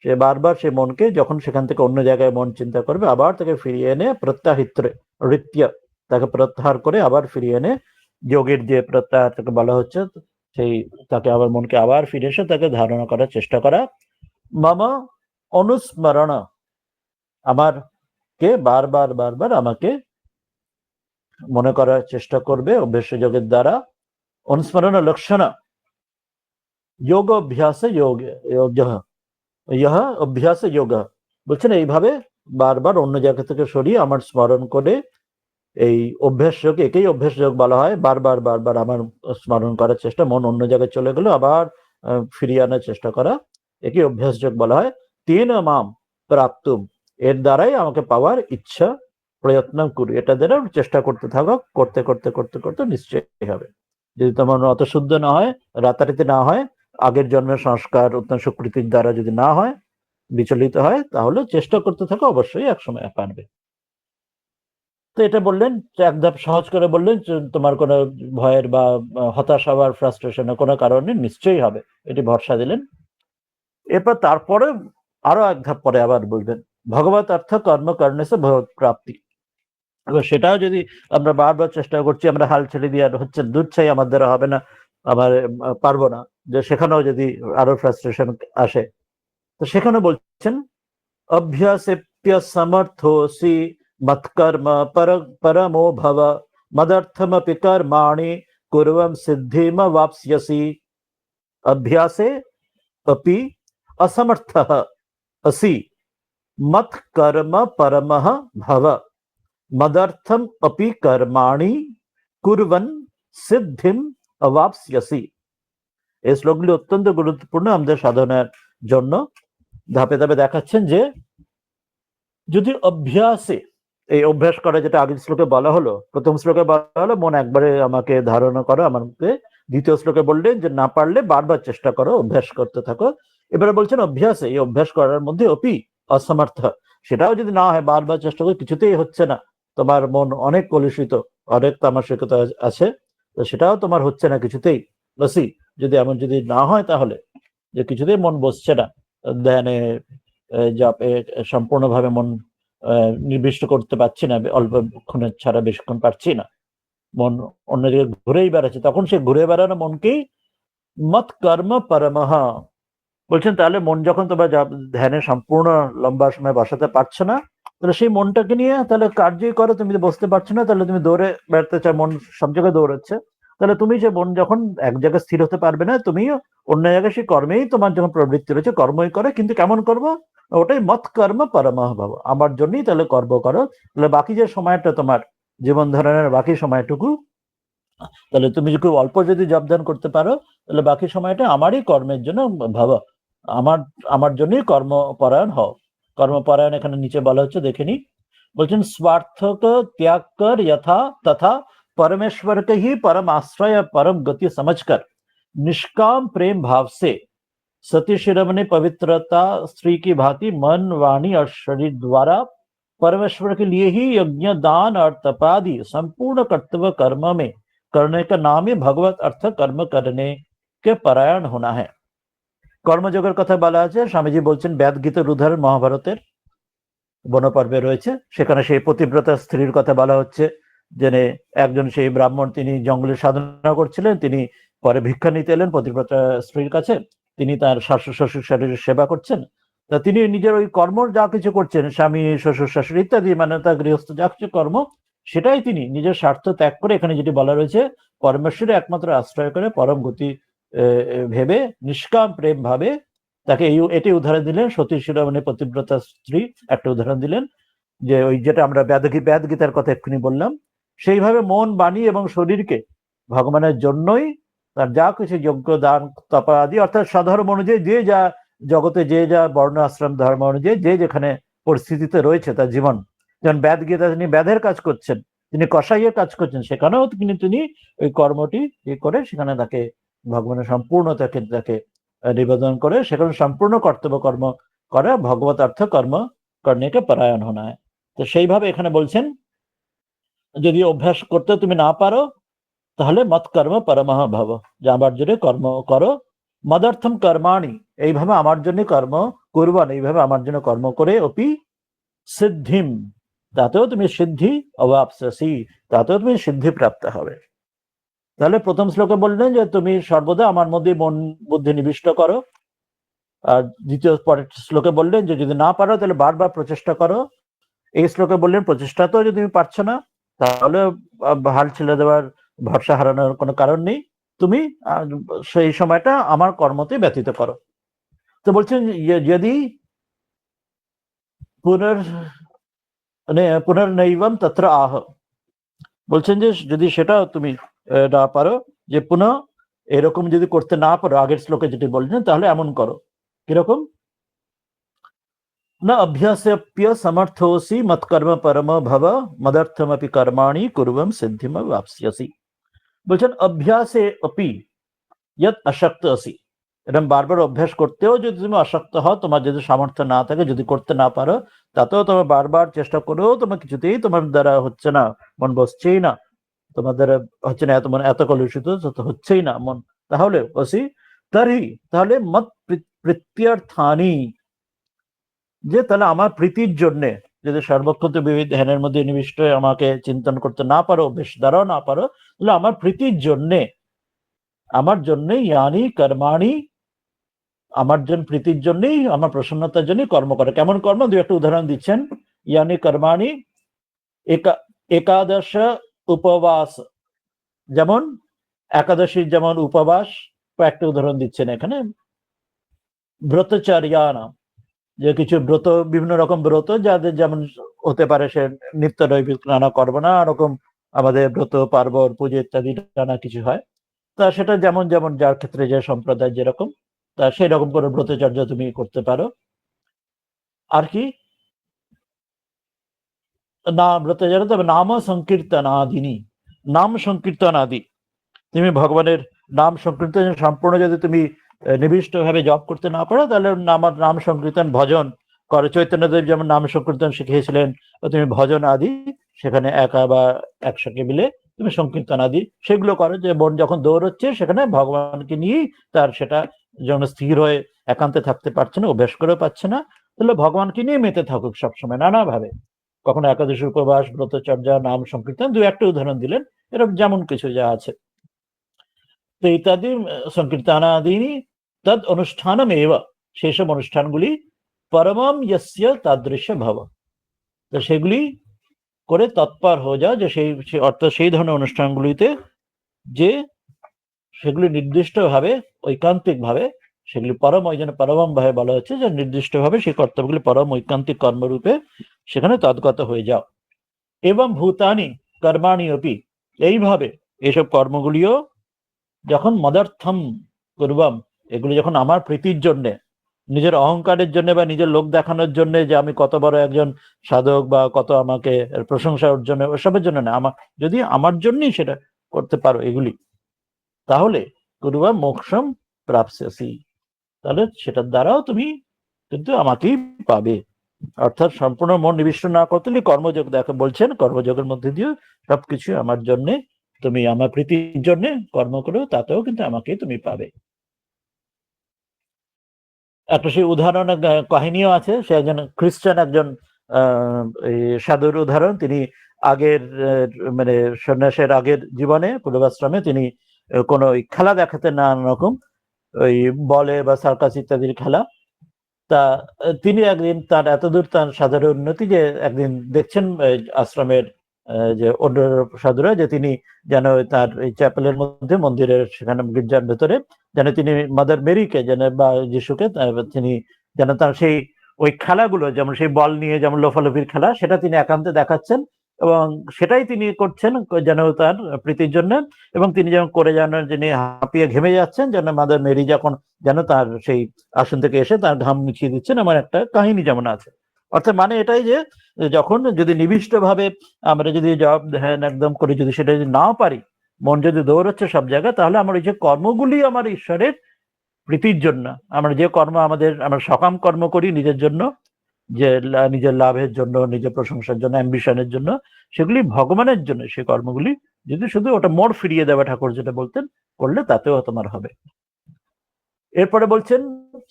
সে বারবার সে মনকে যখন সেখান থেকে অন্য জায়গায় মন চিন্তা করবে, আবার তাকে ফিরিয়ে এনে প্রত্যাহিত্রে ঋত্য, তাকে প্রত্যাহার করে আবার ফিরিয়ে এনে যোগের যে প্রত্যাহার তাকে বলা হচ্ছে, সেই তাকে আবার মনকে আবার ফিরে এসে তাকে ধারণা করার চেষ্টা করা। মম অনুস্মরণ, আমার কে বারবার বারবার আমাকে মনে করার চেষ্টা করবে অভ্যাস যোগের দ্বারা। অনুস্মরণ লক্ষণ যোগ অভ্যাস যোগ ইহ অভ্যাস যোগ, বলছেন এইভাবে বারবার অন্য জায়গা থেকে সরিয়ে আমার স্মরণ করে, এই অভ্যাস যোগ, একেই অভ্যাস যোগ বলা হয়, বারবার বারবার আমার স্মরণ করার চেষ্টা, মন অন্য জায়গায় চলে গেল আবার ফিরিয়ে আনার চেষ্টা করা, একেই অভ্যাস যোগ বলা হয়। তেন মাম প্রাপ্তুম, এর দ্বারাই আমাকে পাওয়ার ইচ্ছা, প্রয়ত্ন করি, এটা দ্বারা চেষ্টা করতে থাকো, করতে করতে করতে করতে নিশ্চয়ই হবে। যদি তোমার অত শুদ্ধ না হয়, রাতারাতি না হয়, আগের জন্মের সংস্কার অত্যন্ত সুকৃতির দ্বারা যদি না হয়, বিচলিত হয়, তাহলে চেষ্টা করতে থাকো, অবশ্যই একসময় পারবে। তো এটা বললেন, এক ধাপ সহজ করে বললেন, তোমার কোনো ভয়ের বা হতাশ হওয়ার ফ্রাস্ট্রেশনের কোনো কারণে নিশ্চয়ই হবে, এটি ভরসা দিলেন। এরপর তারপরে আরো এক ধাপ পরে আবার বলবেন ভগবত অর্থ কর্ম করণে সে ভগবত প্রাপ্তি। এবার সেটাও যদি আমরা বারবার চেষ্টা করছি, আমরা হাল ছেড়ে দিয়ে আর হচ্ছে দুধ চাই আমার দ্বারা হবে না, আমার পারবো না, যে সেখানেও যদি আরো ফ্রাস্ট্রেশন আসে, তো সেখানে বলছেন অভ্যাসেপ্য সমর্থোসি মৎকর্ম পরমো ভব মদর্থমপি কর্মাণি কুর্বন সিদ্ধিমवाप्स्यसि। অভ্যাসে अपि असमर्थः असि मत्कर्म परमः भव मदर्थम अपि कर्माणि कुर्वन् সিদ্ধিম অবাপ্স্যসি। এই শ্লোকগুলি অত্যন্ত গুরুত্বপূর্ণ আমাদের সাধনার জন্য। ধাপে ধাপে দেখাচ্ছেন যে যদি অভ্যাসে, এই অভ্যাস করা যেটা আগের শ্লোকে বলা হলো, প্রথম শ্লোকে বলা হলো মন একবারে আমাকে ধারণা করো আমাকে, দ্বিতীয় শ্লোকে বললেন যে না পারলে বারবার চেষ্টা করো, অভ্যাস করতে থাকো। এবারে বলছেন অভ্যাসে, এই অভ্যাস করার মধ্যে অপি অসমর্থ, সেটাও যদি না হয়, বারবার চেষ্টা করে কিছুতেই হচ্ছে না, তোমার মন অনেক কলুষিত, অনেক তামাশিকতা আছে, তো সেটাও তোমার হচ্ছে না কিছুতেই, বসি যদি এমন যদি না হয়, তাহলে যে কিছুতেই মন বসছে না, ধ্যানে জাপে সম্পূর্ণভাবে মন নির্দিষ্ট করতে পারছি না, অল্পক্ষণের ছাড়া বেশিক্ষণ পারছি না, মন অন্য জায়গায় ঘুরেই বেড়াচ্ছে, তখন সে ঘুরে বেড়ানো মনকেই মত কর্ম পরমহ বলছেন। তাহলে মন যখন তোমরা ধ্যানে সম্পূর্ণ লম্বা সময় বসাতে পারছো না, তাহলে সেই মনটাকে নিয়ে তাহলে কার্যই করো। তুমি যদি বসতে পারছো না, তাহলে তুমি দৌড়ে বেড়াতে চাও, মন সব জায়গায় দৌড়াচ্ছে। তাহলে তুমি যে মন যখন এক জায়গায় স্থির হতে পারবে না, তুমি অন্য জায়গায় সেই কর্মেই তোমার যখন প্রবৃত্তি রয়েছে কর্মই করে, কিন্তু কেমন করবো? ওটাই মত কর্ম পরমহ ভাব, আমার জন্যই তাহলে কর্ম করো। তাহলে বাকি যে সময়টা তোমার জীবন ধারণের বাকি সময়টুকু, তাহলে তুমি খুব অল্প যদি জবদান করতে পারো, তাহলে বাকি সময়টা আমারই কর্মের জন্য ভাবো, আমার আমার জন্যই কর্মপরায়ণ হও। কর্মপরায়ণ এখানে নিচে বলা হচ্ছে, দেখে নি। বলছেন स्वार्थ त्याग कर यथा तथा परमेश्वर के ही परम आश्रय परम गति समझकर निष्काम प्रेम भाव से सती शिरोमणि पवित्रता स्त्री की भांति मन वाणी और शरीर द्वारा परमेश्वर के लिए ही यज्ञ दान और तपादि संपूर्ण कर्तव्य कर्म में करने का नाम ही भगवत अर्थ कर्म करने के परायण होना है। কর্মযোগের কথা বলা আছে, স্বামীজি বলছেন বেদ গীতার উদাহরণ মহাভারতের বনপর্বে রয়েছে। সেখানে সেই পতিব্রতা স্ত্রীর কথা বলা হচ্ছে, যে একজন সেই ব্রাহ্মণ, তিনি জঙ্গলে সাধনা করছিলেন, তিনি পরে ভিক্ষা নিতে এলেন পতিব্রতা স্ত্রীর কাছে। তিনি তার শাশুড় শ্বশুর শাশুড়ির সেবা করছেন। তা তিনি নিজের ওই কর্ম যা কিছু করছেন, স্বামী শ্বশুর শাশুড়ি ইত্যাদি, মানে তার গৃহস্থ যা কিছু কর্ম, সেটাই তিনি নিজের স্বার্থ ত্যাগ করে, এখানে যেটি বলা রয়েছে, পরমেশ্বরে একমাত্র আশ্রয় করে পরম গতি ভেবে নিষ্কাম প্রেম ভাবে তাকে এটি উদাহরণ দিলেন। সতী শিরোমণি পতিব্রতা স্ত্রী একটা উদাহরণ দিলেন, যে ওই যেটা আমরা বেদ গীতার কথা এক্ষুনি বললাম, সেইভাবে মন বাণী এবং শরীরকে ভগবানের জন্যই তার যা কিছু যজ্ঞ দান তপা আদি, অর্থাৎ সাধারণ অনুযায়ী যে যা জগতে যে যা বর্ণ আশ্রম ধর্ম অনুযায়ী যে যেখানে পরিস্থিতিতে রয়েছে তার জীবন, যেমন বেদ গীতা তিনি বেদের কাজ করছেন, তিনি কসাইয়ের কাজ করছেন, সেখানেও তিনি ওই কর্মটি করে সেখানে তাকে ভগবানের সম্পূর্ণ তাকে নিবেদন করে সেখানে সম্পূর্ণ কর্তব্য কর্ম করে ভগবত অর্থ কর্ম কর্ণকে পরায়ণ হোনা হয়। তো সেইভাবে এখানে বলছেন, যদি অভ্যাস করতে তুমি না পারো, তাহলে মত কর্ম পরমহ ভব, যে আমার জন্য কর্ম করো। মদর্থম কর্মাণি, এইভাবে আমার জন্য কর্ম করবান, এইভাবে আমার জন্য কর্ম করে অপি সিদ্ধিম, তাতেও তুমি সিদ্ধি অবাপসি, তাতেও তুমি সিদ্ধি প্রাপ্ত হবে। তাহলে প্রথম শ্লোকে বললেন যে তুমি সর্বদা আমার মধ্যে মন বুদ্ধি নিবিষ্ট করো। আর দ্বিতীয় পরের শ্লোকে বললেন যে যদি না পারো তাহলে বারবার প্রচেষ্টা করো। এই শ্লোকে বললেন প্রচেষ্টাতেও যদি তুমি পারছো না, তাহলে হাল ছেড়ে দেওয়ার, ভরসা হারানোর কোনো কারণ নেই। তুমি সেই সময়টা আমার কর্মতে ব্যতীত করো। তো বলছেন যদি পুনর্নৈবম তত্র আহ, বলছেন যে যদি সেটা তুমি না পারো, যে পুনঃ এরকম যদি করতে না পারো, আগের শ্লোকে যেটি বলছেন, তাহলে এমন করো, কিরকম? न अभ्यासेप्य समर्थोसी मत्कर्म परम भव मदर्थमपि कर्माणि कुर्वम सिद्धिम वाप्स्यसि। বলছেন অভ্যাসে অপি यत् अशक्त असि, এরকম বারবার অভ্যাস করতেও যদি তুমি অশক্ত হও, তোমার যদি সামর্থ্য না থাকে, যদি করতে না পারো, তাতেও তোমার বারবার চেষ্টা করেও তোমার কিছুতেই তোমার দ্বারা হচ্ছে না, মন বসছেই না, তোমার দ্বারা হচ্ছে না, এত মন এত কলুষিত হচ্ছেই না মন, তাহলে অসি তারই, তাহলে মত প্রীত্যর্থানি, যে তাহলে আমার প্রীতির জন্য যদি সর্বক্ষত বিবিধ ধ্যানের মধ্যে নিবিষ্ট হয়ে আমাকে চিন্তন করতে না পারো, বেশ দ্বারাও না পারো, তাহলে আমার প্রীতির জন্যে, আমার জন্যই ইয়ানি কর্মাণি, আমার জন্য প্রীতির জন্যই, আমার প্রসন্নতার জন্যই কর্ম করে। কেমন কর্ম? দু একটা উদাহরণ দিচ্ছেন। ইয়ানি কর্মাণি একাদশ উপবাস, যেমন একাদশীর যেমন উপবাস, কয়েকটা উদাহরণ দিচ্ছেন এখানে। ব্রতচার্যানা, যে কিছু ব্রত, বিভিন্ন রকম ব্রত যাদের যেমন হতে পারে, সে নিত্য নৈমিত্তিক নানা কর্ম, নানা রকম আমাদের ব্রত পার্বণ পুজো ইত্যাদি নানা কিছু হয়, তা সেটা যেমন যেমন যার ক্ষেত্রে যে সম্প্রদায় যেরকম, তা সেই রকম করে ব্রতচর্যা তুমি করতে পারো। আর কি না ব্রতচর্যা, তবে নাম সংকীর্তন আদিনী, নাম সংকীর্তন আদি, তুমি ভগবানের নাম সংকীর্তন সম্পূর্ণ যদি তুমি নিবিষ্ট ভাবে জপ করতে না পারো, তাহলে আমার নাম সংকীর্তন ভজন করে। চৈতন্যদেব যেমন নাম সংকীর্তন শিখিয়েছিলেন, তুমি ভজন আদি সেখানে একা বা একসঙ্গে মিলে তুমি সংকীর্তন আদি সেগুলো করো, যে মন যখন দৌড়চ্ছে সেখানে ভগবানকে নিয়েই তার সেটা যেন স্থির হয়ে একান্তে থাকতে পারছে না, অভ্যাস করেও পাচ্ছে না, তাহলে ভগবানকে নিয়ে মেতে থাকুক সবসময় নানা ভাবে, কখনো একাদশী উপবাস, ব্রতচর্যা, নাম সংকীর্তন, দু একটা উদাহরণ দিলেন। এরকম যেমন কিছু যা আছে। তো ইত্যাদি সংকীর্তনাদিনী তদ অনুষ্ঠানম এব, সেই সব অনুষ্ঠানগুলি পরমম ইয়স্য তাদৃশ ভব, তো সেগুলি করে তৎপর হয়ে যাও, যে অর্থাৎ সেই ধরনের অনুষ্ঠানগুলিতে যে সেগুলি নির্দিষ্টভাবে ঐকান্তিকভাবে সেগুলি পরম, ওই জন্য পরমম ভাবে বলা হচ্ছে যে নির্দিষ্টভাবে সেই কর্তব্যগুলি পরম ঐকান্তিক কর্মরূপে সেখানে তদ্গত হয়ে যাও। এবং ভূতানি কর্মাণি অপি, এইভাবে এইসব কর্মগুলিও যখন মদার্থম করবাম, এগুলি যখন আমার প্রীতির জন্যে, নিজের অহংকারের জন্য বা নিজের লোক দেখানোর জন্য যে আমি কত বড় একজন সাধক বা কত আমাকে প্রশংসা অর্জনে, ওসবের জন্য না, আমার যদি আমার জন্যই সেটা করতে পারো এগুলি, তাহলে করবা মোক্ষম প্রাপ্স্যসি, তাহলে সেটার দ্বারাও তুমি কিন্তু আমাকেই পাবে। অর্থাৎ সম্পূর্ণ মন নিবিষ্ট না করতে হলে কর্মযোগ দেখা বলছেন, কর্মযোগের মধ্যে দিয়ে সবকিছু আমার জন্যে, তুমি আমার প্রীতির জন্য কর্ম করো, তাতেও কিন্তু আমাকে তুমি পাবে। একটা সেই উদাহরণ কাহিনীও আছে, সে একজন খ্রিস্টান একজন এই সাধুর উদাহরণ। তিনি আগের মানে সন্ন্যাসের আগের জীবনে পূর্বাশ্রমে তিনি কোনো খেলা দেখাতেন নানা রকম, ওই বলে বা সার্কাস ইত্যাদির খেলা। তা তিনি একদিন তার এতদূর তার সাধুর উন্নতি যে একদিন দেখছেন আশ্রমের যে অন্য সাধুরা, যে তিনি যেন তার এই চ্যাপেলের মধ্যে মন্দিরের সেখানে গির্জার ভেতরে যেন তিনি মাদার মেরিকে যেন বা যিশুকে তিনি যেন তার সেই ওই খেলাগুলো, যেমন সেই বল নিয়ে যেমন লোফালোফির খেলা, সেটা তিনি একান্তে দেখাচ্ছেন এবং সেটাই তিনি করছেন যেন তার প্রীতির জন্য। এবং তিনি যেমন করে যেন যিনি হাঁপিয়ে ঘেমে যাচ্ছেন, যেন মাদার মেরি যখন যেন তার সেই আসন থেকে এসে তার ঘাম মিছিয়ে দিচ্ছেন, আমার একটা কাহিনী যেমন আছে। অর্থাৎ মানে এটাই যে যখন যদি নিবিষ্ট ভাবে আমরা যদি জবাব ধ্যান একদম করে যদি সেটা যদি নাও পারি, মন যদি দৌড়চ্ছে সব জায়গায়, তাহলে আমার ওই যে কর্মগুলি আমার ঈশ্বরের প্রীতির জন্য, আমরা যে কর্ম আমরা সকাম কর্ম করি নিজের জন্য, যে নিজের লাভের জন্য, নিজের প্রশংসার জন্য, অ্যাম্বিশনের জন্য, সেগুলি ভগবানের জন্য সেই কর্মগুলি যদি শুধু ওটা মোড় ফিরিয়ে দেওয়া ঠাকুর যেটা বলতেন করলে, তাতেও তোমার হবে। এরপরে বলছেন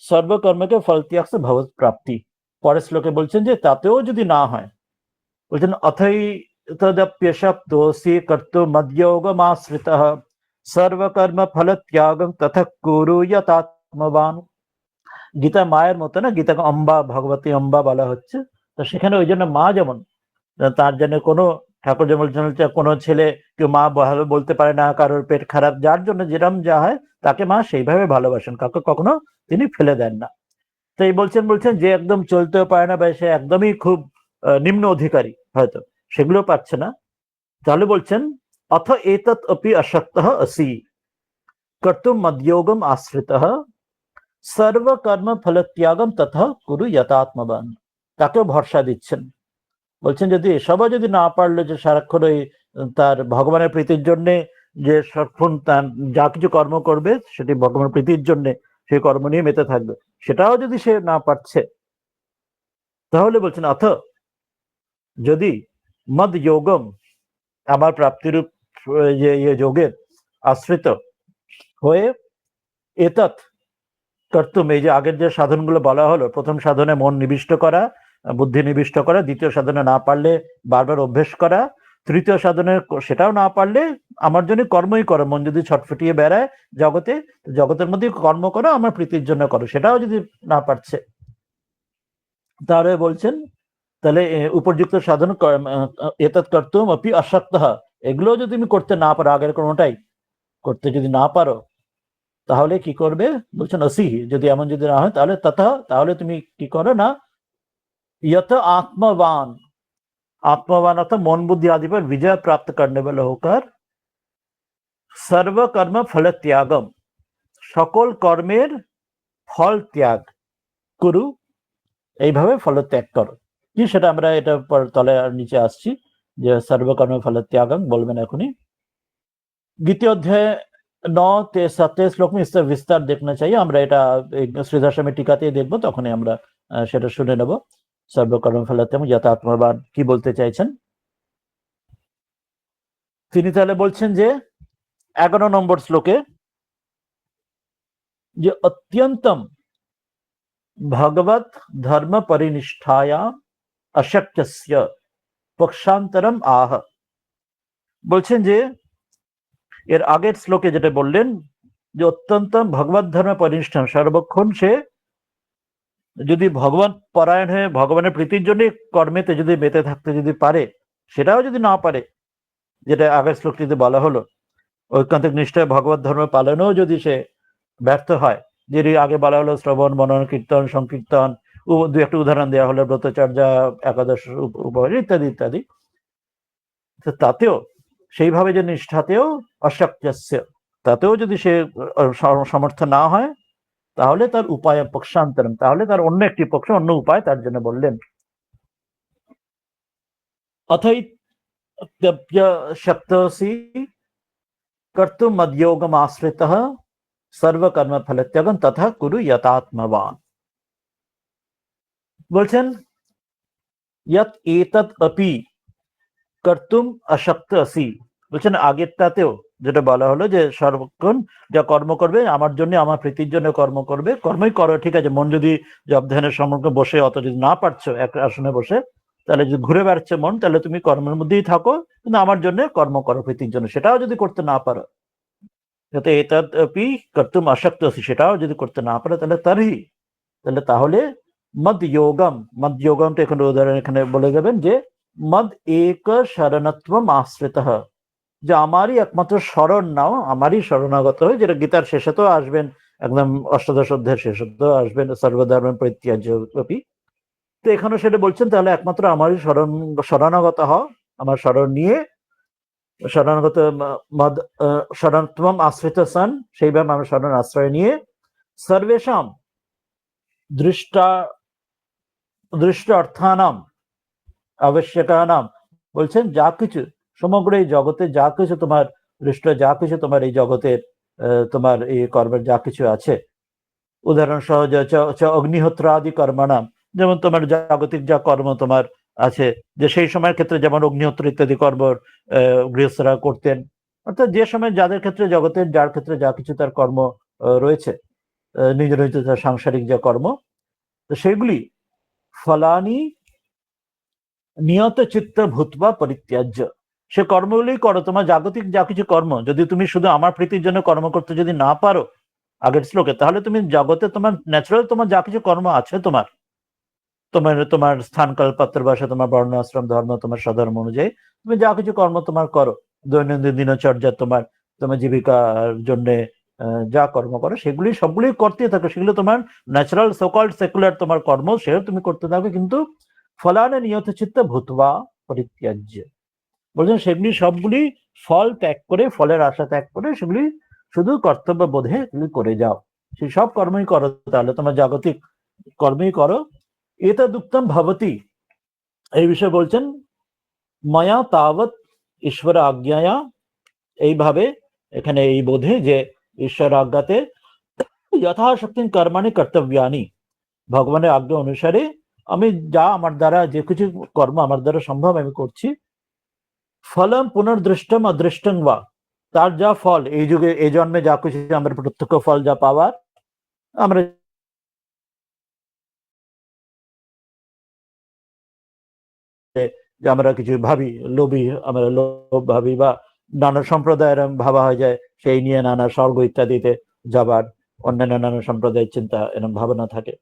সর্বকর্মকে ফল ত্যাগ ভগবত প্রাপ্তি। পরের শ্লোকে বলছেন যে তাতেও যদি না হয়, বলছেন অথৈ তদপ্যশক্তোসি কর্তুম মদ্যোগমাশ্রিতঃ সর্বকর্ম ফল ত্যাগং তথা কুরু যথাত্মবান। গীতা মায়ের মতো না, গীতাকে অম্বা, ভগবতী অম্বা বলা হচ্ছে। তো সেখানে ওই জন্য মা যেমন, তার জন্য কোনো ঠাকুর যেমন কোনো ছেলে কেউ মা ভালো বলতে পারে না, কারোর পেট খারাপ, যার জন্য যেরকম যা হয় তাকে মা সেইভাবে ভালোবাসেন, কাউকে কখনো তিনি ফেলে দেন না। তো এই বলছেন যে একদম চলতেও পারে না বা সে একদমই খুব নিম্ন অধিকারী হয়তো, সেগুলো পাচ্ছে না, তাহলে বলছেন অথ এতৎ অপি অশক্তঃ আসি কর্তুম মদ্যোগম আশ্রিতঃ সর্বকর্ম ফল ত্যাগম তথা কুরু যথাত্মবান। তাকেও ভরসা দিচ্ছেন, বলছেন যদি এসবও যদি না পারলো, যে সারাক্ষণ ওই তার ভগবানের প্রীতির জন্যে যে সারাক্ষণ তার যা কিছু কর্ম করবে সেটি ভগবানের প্রীতির জন্য সেই কর্ম নিয়ে মেতে থাকবে, সেটাও যদি সে না পারছে, তাহলে বলছেন অথ যদি মদ যোগম, আমার প্রাপ্তিরূপ যে যোগের আশ্রিত হয়ে এতৎ কর্তুম, এই যে আগের যে সাধনগুলো বলা হলো, প্রথম সাধনে মন নিবিষ্ট করা, বুদ্ধি নিবিষ্ট করা, দ্বিতীয় সাধনে না পারলে বারবার অভ্যেস করা, তৃতীয় সাধনে সেটাও না পারলে আমার জন্য কর্মই করো, মন যদি ছটফটিয়ে বেড়ায় জগতে, জগতের মধ্যে কর্ম করো, আমার প্রীতির জন্য করো, সেটাও যদি না পারছে, তাহলে বলছেন তাহলে উপযুক্ত সাধন এতৎ কর্তুম অপি অশক্তঃ, এগুলো যদি তুমি করতে না পারো, আগের কোনোটাই করতে যদি না পারো, তাহলে কি করবে, বলছেন অসিহি, যদি এমন যদি না হয় তাহলে তথা, তাহলে তুমি কি করো না, यत आत्मवान, आत्मवान अर्थात मन बुद्धि आदि पर विजय प्राप्त करने वाला होकर सर्वकर्म फल त्यागम, সকল কর্মের ফল ত্যাগ করু, এইভাবে ফল ত্যাগ করো। কি সেটা আমরা এটা পর তলে আর নিচে আসছি, যে সর্বকর্ম ফল ত্যাগম বলবেন এখনই। দ্বিতীয় অধ্যায়ে 9-7 শ্লোক में इसका विस्तार देखना चाहिए, আমরা এটা শ্রীধর স্বামীর টিকাতেই দেখবো, তখনই আমরা সেটা শুনে নেব সর্বকর্ম ফল ত্যাগ যথাত্মবান কি বলতে চাইছেন। তিনি তাহলে বলছেন যে 11 নম্বর শ্লোকে যে অত্যন্তম ভগবত ধর্ম পরিনিষ্ঠায়া অশক্যস্য পক্ষান্তরম আহ, বলছেন যে এর আগের শ্লোকে যেটা বললেন যে অত্যন্ত ভগবত ধর্মে পরিনিষ্ঠান, সর্বক্ষণ সে যদি ভগবান পরায়ণ হয়ে ভগবানের প্রীতির জন্য কর্মেতে যদি মেতে থাকতে যদি পারে, সেটাও যদি না পারে, যেটা আগের শ্লোকটিতে বলা হলো, ঐকান্তিক নিষ্ঠায় ভগবত ধর্ম পালনেও যদি সে ব্যর্থ হয়, যেটি আগে বলা হলো শ্রবণ মনন কীর্তন সংকীর্তন, দু একটা উদাহরণ দেওয়া হলো ব্রতচর্যা, একাদশ উপহার ইত্যাদি ইত্যাদি, তাতেও সেইভাবে যে নিষ্ঠাতেও অশক্যস্য, তাতেও যদি সে সমর্থ না হয়, তাহলে তার উপায় পক্ষান্তরম, তাহলে তার অন্য একটি পক্ষ, অন্য উপায় তার জন্য বললেন। অথৈত্যপ্য শক্তসি কর্তুম মদ্যোগম আশ্রিতঃ সর্বকর্ম ফলত্যাগম তথা কুরু যথাত্মবান। বলছেন যৎ এতৎ অপি কর্তুম অশক্ত আসি, বলছেন আগেরটাতেও যেটা বলা হলো যে সর্বক্ষণ যা কর্ম করবে আমার জন্য, আমার প্রীতির জন্য কর্ম করবে, কর্মই করো, ঠিক আছে, মন যদি জপ ধ্যানের সম্মুখে বসে অত যদি না পারছো এক আসনে বসে, তাহলে যদি ঘুরে বেড়াচ্ছে মন, তাহলে তুমি কর্মের মধ্যেই থাকো, কিন্তু আমার জন্য কর্ম করো প্রীতির জন্য, সেটাও যদি করতে না পারো, যাতে এতদপি কর্তুম অশক্ত আসি, সেটাও যদি করতে না পারো, তাহলে তাহলে মদ যোগম, মদ যোগমটা এখানে উদাহরণ এখানে বলে যাবেন যে মদ এক শরণত্বম আশ্রিত, যে আমারই একমাত্র শরণ নাও, আমারই শরণাগত হয়, যেটা গীতার শেষে তো আসবেন, একদম অষ্টাদশ অধ্যায়ের শেষে তো আসবেন, সর্বধর্ম পরিত্যাজ্য। তো এখানে সেটা বলছেন, তাহলে একমাত্র আমারই শরণাগত হও, আমার শরণ নিয়ে, শরণাগত মদ শরণত্বম আশ্রিত সন, সেইভাবে আমার শরণ আশ্রয় নিয়ে, সর্বেশাম দৃষ্ট অর্থানাম আবশ্যকানাম, বলছেন যা কিছু সমগ্র এই জগতে যা কিছু তোমার দৃষ্ট, যা কিছু তোমার এই জগতের তোমার এই কর্মের যা কিছু আছে, উদাহরণ সহ অগ্নিহোত্র আদি কর্মানাম, যেমন তোমার জাগতিক যা কর্ম তোমার আছে, যে সেই সময়ের ক্ষেত্রে যেমন অগ্নিহোত্র ইত্যাদি কর্ম গৃহস্থরা করতেন, অর্থাৎ যে সময় যাদের ক্ষেত্রে জগতের যার ক্ষেত্রে যা কিছু তার কর্ম রয়েছে, নিজ নিজ তার সাংসারিক যা কর্ম, তো সেগুলি ফলানি নিয়ত চিত্ত ভূতবা পরিত্যাজ্য, সে কর্মগুলি করো, তোমার জাগতিক যা কিছু কর্ম যদি তুমি শুধু আমার প্রীতির জন্য কর্ম করতে যদি না পারো আগের শ্লোকে, তাহলে তুমি জগতে তোমার ন্যাচারাল তোমার যা কিছু কর্ম আছে, তোমার তোমার তোমার স্থানকাল পাত্র ভাষা, তোমার বর্ণ আশ্রম ধর্ম, তোমার স্বধর্ম অনুযায়ী তুমি যা কিছু কর্ম তোমার করো, দৈনন্দিন দিনচর্যা তোমার তোমার জীবিকার জন্য যা কর্ম করো, সেগুলি সবগুলি করতে থাকো, সেগুলো তোমার ন্যাচারাল সোকল্ড সেকুলার তোমার কর্ম, সেও তুমি করতে থাকো, কিন্তু ফলানে নিয়ত চিত্ত ভূতবা পরিত্যাজ্য, বলছেন সেগুলি সবগুলি ফল ত্যাগ করে, ফলের আশা ত্যাগ করে, সেগুলি শুধু কর্তব্য বোধে তুমি করে যাও, সেই সব কর্মই করো, তাহলে তোমার জাগতিক কর্মই করো। এতদুক্তম ভবতি, এই বিষয়ে বলছেন মায়া তাবৎ ঈশ্বর আজ্ঞায়া, এইভাবে এখানে এই বোধে যে ঈশ্বর আজ্ঞাতে যথাশক্তি কর্মাণি কর্তব্যানি, ভগবানের আজ্ঞা অনুসারে আমি যা আমার দ্বারা যে কিছু কর্ম আমার দ্বারা সম্ভব আমি করছি, ফলম পুনর্দৃষ্টম অদৃষ্টং বা, তার যা ফল এই যুগে এই জন্মে যা কিছু আমরা প্রত্যক্ষ ফল যা পাওয়ার, আমরা যে আমরা কিছু ভাবি, লোভী, আমরা লোভ ভাবি, বা নানা সম্প্রদায়ের ভাবা হয়ে যায়, সেই নিয়ে নানা স্বর্গ ইত্যাদিতে যাবার, অন্যান্য নানা সম্প্রদায়ের চিন্তা এরকম ভাবনা থাকে,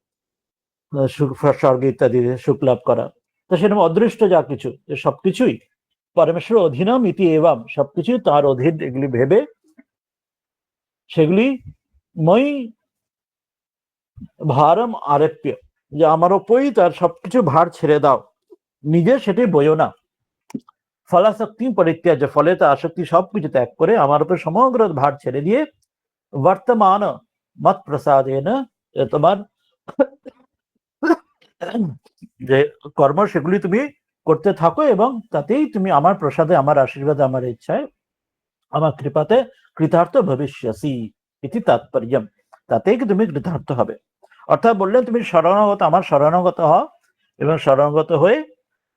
স্বর্গ ইত্যাদিতে সুখ লাভ করা, তো সেরকম অদৃষ্ট যা কিছু, সবকিছুই পরমেশ্বর অধীনম ইতি এবাম, সবকিছু তার অধীন, এগুলি ভেবে সেগুলি মই ভারম আরেপ্য, যে আমার ওপরই তার সবকিছু ভার ছেড়ে দাও, নিজে সেটি বইও না, ফলাশক্তি পরিত্যাজ্য, ফলে তার আসক্তি সবকিছু ত্যাগ করে আমার উপর সমগ্র ভার ছেড়ে দিয়ে, বর্তমান মত প্রসাদেন, তোমার যে কর্ম সেগুলি তুমি করতে থাকো, এবং তাতেই তুমি আমার প্রসাদে, আমার আশীর্বাদে, আমার ইচ্ছায়, আমার কৃপাতে কৃতার্থ ভবিষ্যসি ইতি তাৎপর্য, তাতেই কি তুমি কৃতার্থ হবে। অর্থাৎ বললেন তুমি শরণাগত, আমার শরণাগত হও, এবং শরণাগত হয়ে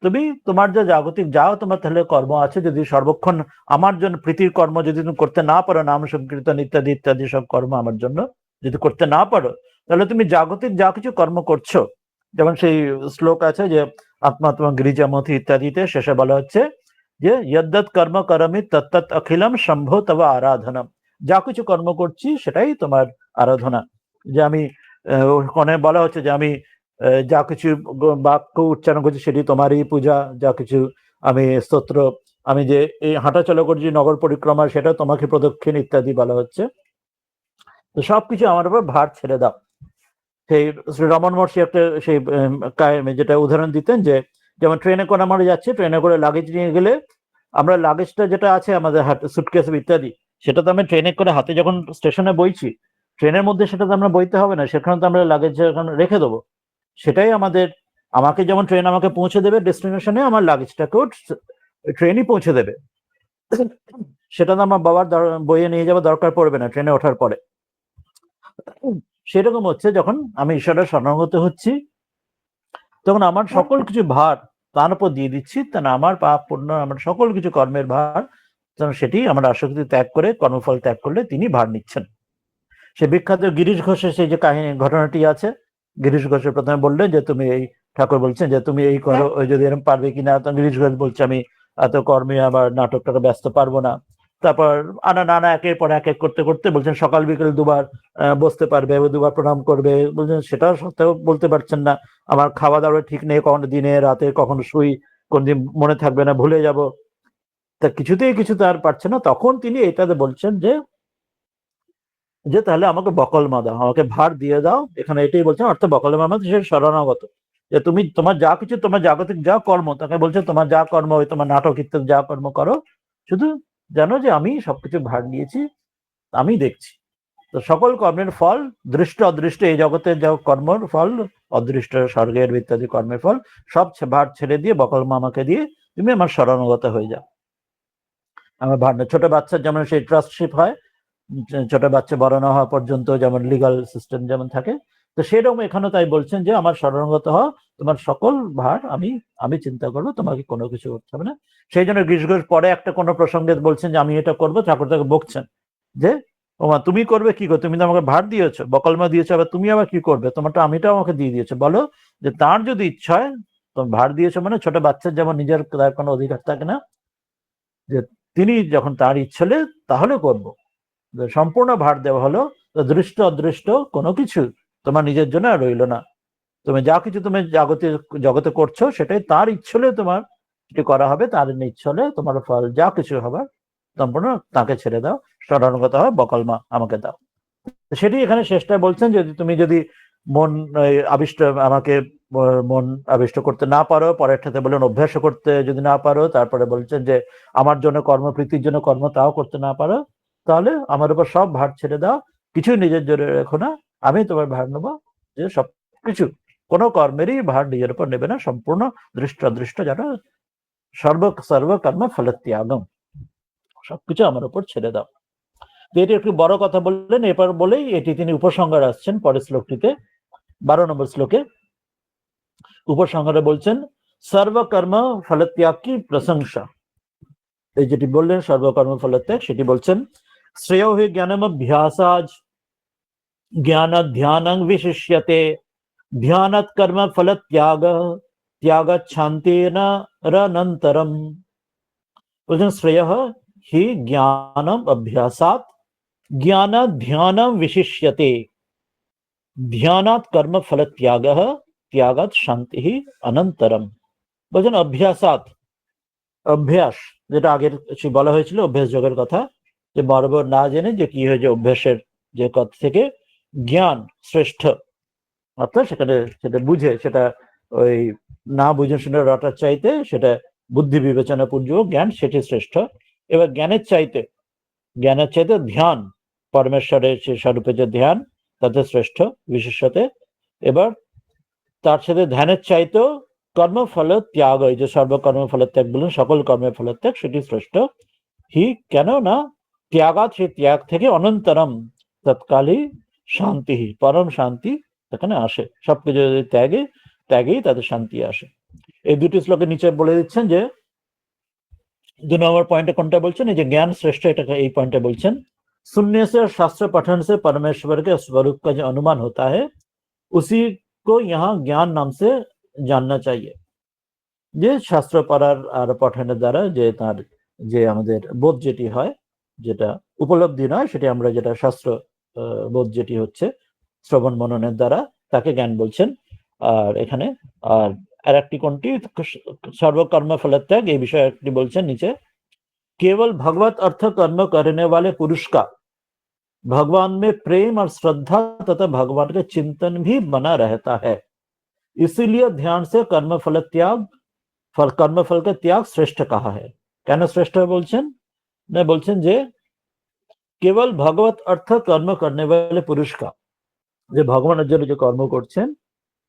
তুমি তোমার যে জাগতিক যাও তোমার তাহলে কর্ম আছে, যদি সর্বক্ষণ আমার জন্য প্রীতির কর্ম যদি তুমি করতে না পারো, নাম সংকীর্তন ইত্যাদি ইত্যাদি সব কর্ম আমার জন্য যদি করতে না পারো, তাহলে তুমি জাগতিক যা কিছু কর্ম করছো, যেমন সেই শ্লোক আছে যে আত্মা তোমার গিরিজামতি ইত্যাদিতে শেষে বলা হচ্ছে যে যদ্যৎ কর্ম করমি তত্তৎ অখিলম শম্ভো তব আরাধনম, যা কিছু কর্ম করছি সেটাই তোমার আরাধনা। যে আমি ওখানে বলা হচ্ছে যে আমি যা কিছু বাক্য উচ্চারণ করছি সেটি তোমারই পূজা, যা কিছু আমি স্তোত্র, আমি যে এই হাঁটাচলা করছি নগর পরিক্রমা সেটা তোমাকে প্রদক্ষিণ ইত্যাদি বলা হচ্ছে। তো সবকিছু আমার উপর ভার ছেড়ে দাও। সেই শ্রী রমন মহর্ষি একটা সেই যেটা উদাহরণ দিতেন যে যেমন ট্রেনে করে আমরা যাচ্ছি, ট্রেনে করে লাগেজ নিয়ে গেলে আমরা লাগেজটা যেটা আছে আমাদের সুটকেস ইত্যাদি, সেটা তো আমি ট্রেনে করে হাতে যখন স্টেশনে বইছি, ট্রেনের মধ্যে সেটা তো আমরা বইতে হবে না, সেখানে তো আমরা লাগেজ রেখে দেবো। সেটাই আমাকে যেমন ট্রেন আমাকে পৌঁছে দেবে ডেস্টিনেশনে, আমার লাগেজটাকেও ট্রেনই পৌঁছে দেবে। সেটা তো আমার বাবার বইয়ে নিয়ে যাওয়ার দরকার পড়বে না ট্রেনে ওঠার পরে। সেরকম হচ্ছে যখন আমি ঈশ্বরের শরণাগত হচ্ছি, তখন আমার সকল কিছু ভার তার উপর দিয়ে দিচ্ছি, তাহলে আমার পাপ পুণ্য আমার সকল কিছু কর্মের ভার, সেটি আমার আসক্তি ত্যাগ করে কর্মফল ত্যাগ করলে তিনি ভার নিচ্ছেন। সে বিখ্যাত গিরিশ ঘোষের সেই যে কাহিনী ঘটনাটি আছে, গিরিশ ঘোষের প্রথমে বললেন যে তুমি এই, ঠাকুর বলছেন যে তুমি এই করো, ওই যদি এরকম পারবে কিনা, তখন গিরিশ ঘোষ বলছে আমি এত কর্মে আবার নাটকটাকে ব্যস্ত পারবো না। তারপর নানা একের পর এক করতে করতে বলছেন সকাল বিকেল দুবার বসতে পারবে, দুবার প্রণাম করবে, বলছেন সেটা সত্ত্বেও বলতে পারছেন না, আমার খাওয়া দাওয়া ঠিক নেই, কখনো দিনে রাতে কখনো শুই, কোনদিন মনে থাকবে না, ভুলে যাব, তা কিছুতেই কিছু তার পারছে না। তখন তিনি এটাতে বলছেন যে তাহলে আমাকে বকলমা দাও, আমাকে ভার দিয়ে দাও, এখানে এটাই বলছেন অর্থ বকলমা মানে সে শরণাগত, যে তুমি তোমার যা কিছু তোমার জাগতিক যা কর্ম, তাকে বলছে তোমার যা কর্ম ওই তোমার নাটক ইত্যাদি যা কর্ম করো, শুধু জানো যে আমি সবকিছু ভার নিয়েছি, আমি দেখছি। তো সকল কর্মের ফল দৃষ্ট অদৃষ্ট, এই জগতের যা কর্মের ফল অদৃষ্ট স্বর্গের ইত্যাদি কর্মের ফল সব ভার ছেড়ে দিয়ে বকলমা আমাকে দিয়ে তুমি আমার শরণাগত হয়ে যাও। আমার ভার না, ছোট বাচ্চার যেমন সেই ট্রাস্টশিপ হয়, ছোট বাচ্চা বড় না হওয়া পর্যন্ত যেমন লিগাল সিস্টেম যেমন থাকে, তো সেরকম এখানে তাই বলছেন যে আমার শরণাগত হও, তোমার সকল ভার আমি চিন্তা করবো, তোমাকে কোনো কিছু করতে হবে না। সেই জন্য গ্রীষ্ম ঘোষ পরে একটা কোনো প্রসঙ্গে বলছেন যে আমি এটা করবো, ঠাকুর তাকে বকছেন যে ওমা তুমি করবে কি করে, তুমি তো আমাকে ভার দিয়েছো, বকলমা দিয়েছো, আবার তুমি আবার কি করবে, তোমারটা আমিটাও আমাকে দিয়ে দিয়েছো, বলো যে তার যদি ইচ্ছা হয়, তুমি ভার দিয়েছো মানে ছোট বাচ্চার যেমন নিজের তার কোনো অধিকার থাকে না, যে তিনি যখন তার ইচ্ছে হলে তাহলে করবো, সম্পূর্ণ ভার দেওয়া হলো, দৃষ্ট অদৃষ্ট কোনো কিছু তোমার নিজের জন্য আর রইল না, তুমি যা কিছু তুমি জগতে করছো সেটাই তার ইচ্ছে হলে তোমার সেটি করা হবে, তার ইচ্ছে হলে তোমার ফল যা কিছু হবে সম্পূর্ণ তাকে ছেড়ে দাও, শরণাগত হয় বকলমা আমাকে দাও। সেটি এখানে শেষটায় বলছেন যদি মন আবিষ্ট আমাকে মন আবিষ্ট করতে না পারো, পরেরটাতে বলেন অভ্যাস করতে যদি না পারো, তারপরে বলছেন যে আমার জন্য কর্মপ্রীতির জন্য কর্ম তাও করতে না পারো, তাহলে আমার উপর সব ভার ছেড়ে দাও, কিছু নিজের জন্য রেখো না, আমি তোমার ভার নেবো, যে সবকিছু কোনো কর্মেরই ভার নিজের উপর নেবে না, সম্পূর্ণ দৃষ্ট অদৃষ্ট যেন সর্বকর্ম ফলত্যাগম, সবকিছু আমার উপর ছেড়ে দাও। এটি একটু বড় কথা বললেন, এরপর বলেই এটি তিনি উপসংহার আসছেন পরের শ্লোকটিতে, 12 নম্বর শ্লোকে উপসংহারে বলছেন সর্বকর্ম ফলত্যাগ কি প্রশংসা। এই যেটি বললেন সর্বকর্ম ফলত্যাগ, সেটি বলছেন শ্রেয় হি জ্ঞানম অভ্যাসাজ জ্ঞানাৎ ধ্যানং বিশিষ্যতে ধ্যানাৎ কর্ম ফলত্যাগ ত্যাগাৎ শান্তিরনন্তরম। বলছেন শ্রেয় হি জ্ঞানম অভ্যাসাৎ জ্ঞানাৎ ধ্যানং বিশিষ্যতে ধ্যানাৎ কর্ম ফলত্যাগ ত্যাগাৎ শান্তি অনন্তরম। বলছেন অভ্যাসাৎ, অভ্যাস যেটা আগের বলা হয়েছিল অভ্যাস যোগের কথা, যে বরাবর না জেনে যে কি হয়েছে অভ্যাসের যে কথা থেকে জ্ঞান শ্রেষ্ঠ, অর্থাৎ সেখানে সেটা বুঝে, সেটা ওই না বুঝে শুনে রটার চাইতে সেটা বুদ্ধি বিবেচনা পূর্বক জ্ঞান সেটি শ্রেষ্ঠ। এবার জ্ঞানের চাইতে ধ্যান, পরমেশ্বরের সে স্বরূপে যে ধ্যান তাতে শ্রেষ্ঠ বিশেষতে। এবার তার সাথে ধ্যানের চাইতেও কর্মফল ত্যাগ, এই যে সর্বকর্মফল ত্যাগ বলুন, সকল কর্মের ফল ত্যাগ সেটি শ্রেষ্ঠ। হি কেন না ত্যাগাৎ, সেই ত্যাগ থেকে অনন্তরম তৎকালই শান্তি, পরম শান্তি সেখানে আসে, সবকিছু যদি ত্যাগেই তাদের শান্তি আসে। এই দুটি শ্লোকের নিচে বলে দিচ্ছেন যে 2 নম্বর পয়েন্টে কোনটা বলছেন, এই যে জ্ঞান শ্রেষ্ঠ, এটাকে এই পয়েন্টে বলছেন सुनने से और शास्त्र पठन से परमेश्वर के स्वरूप का जो अनुमान होता है उसी को यहाँ ज्ञान नाम से जानना चाहिए। যে শাস্ত্র পড়ার আর পঠনের দ্বারা যে তার যে আমাদের বোধ যেটি হয়, যেটা উপলব্ধি নয়, সেটি আমরা যেটা শাস্ত্র বোধ যেটি হচ্ছে শ্রবণ মননের দ্বারা, তাকে জ্ঞান বলছেন। আর এখানে আর একটি কোনটি, সর্বকর্ম फलत्याग, এই বিষয়ে একটি বলছেন নিচে, केवल भगवत अर्थ कर्म करने वाले पुरुष का भगवान में प्रेम और श्रद्धा तथा भगवान का चिंतन भी बना रहता है, इसीलिए ध्यान से कर्मफल त्याग कर्मफल का त्याग श्रेष्ठ कहा है। কেন শ্রেষ্ঠ বলছেন না, বলছেন যে কেবল ভগবত অর্থ কর্ম করনে वाले पुरुष का, যে ভগবানের জন্য যে কর্ম করছেন,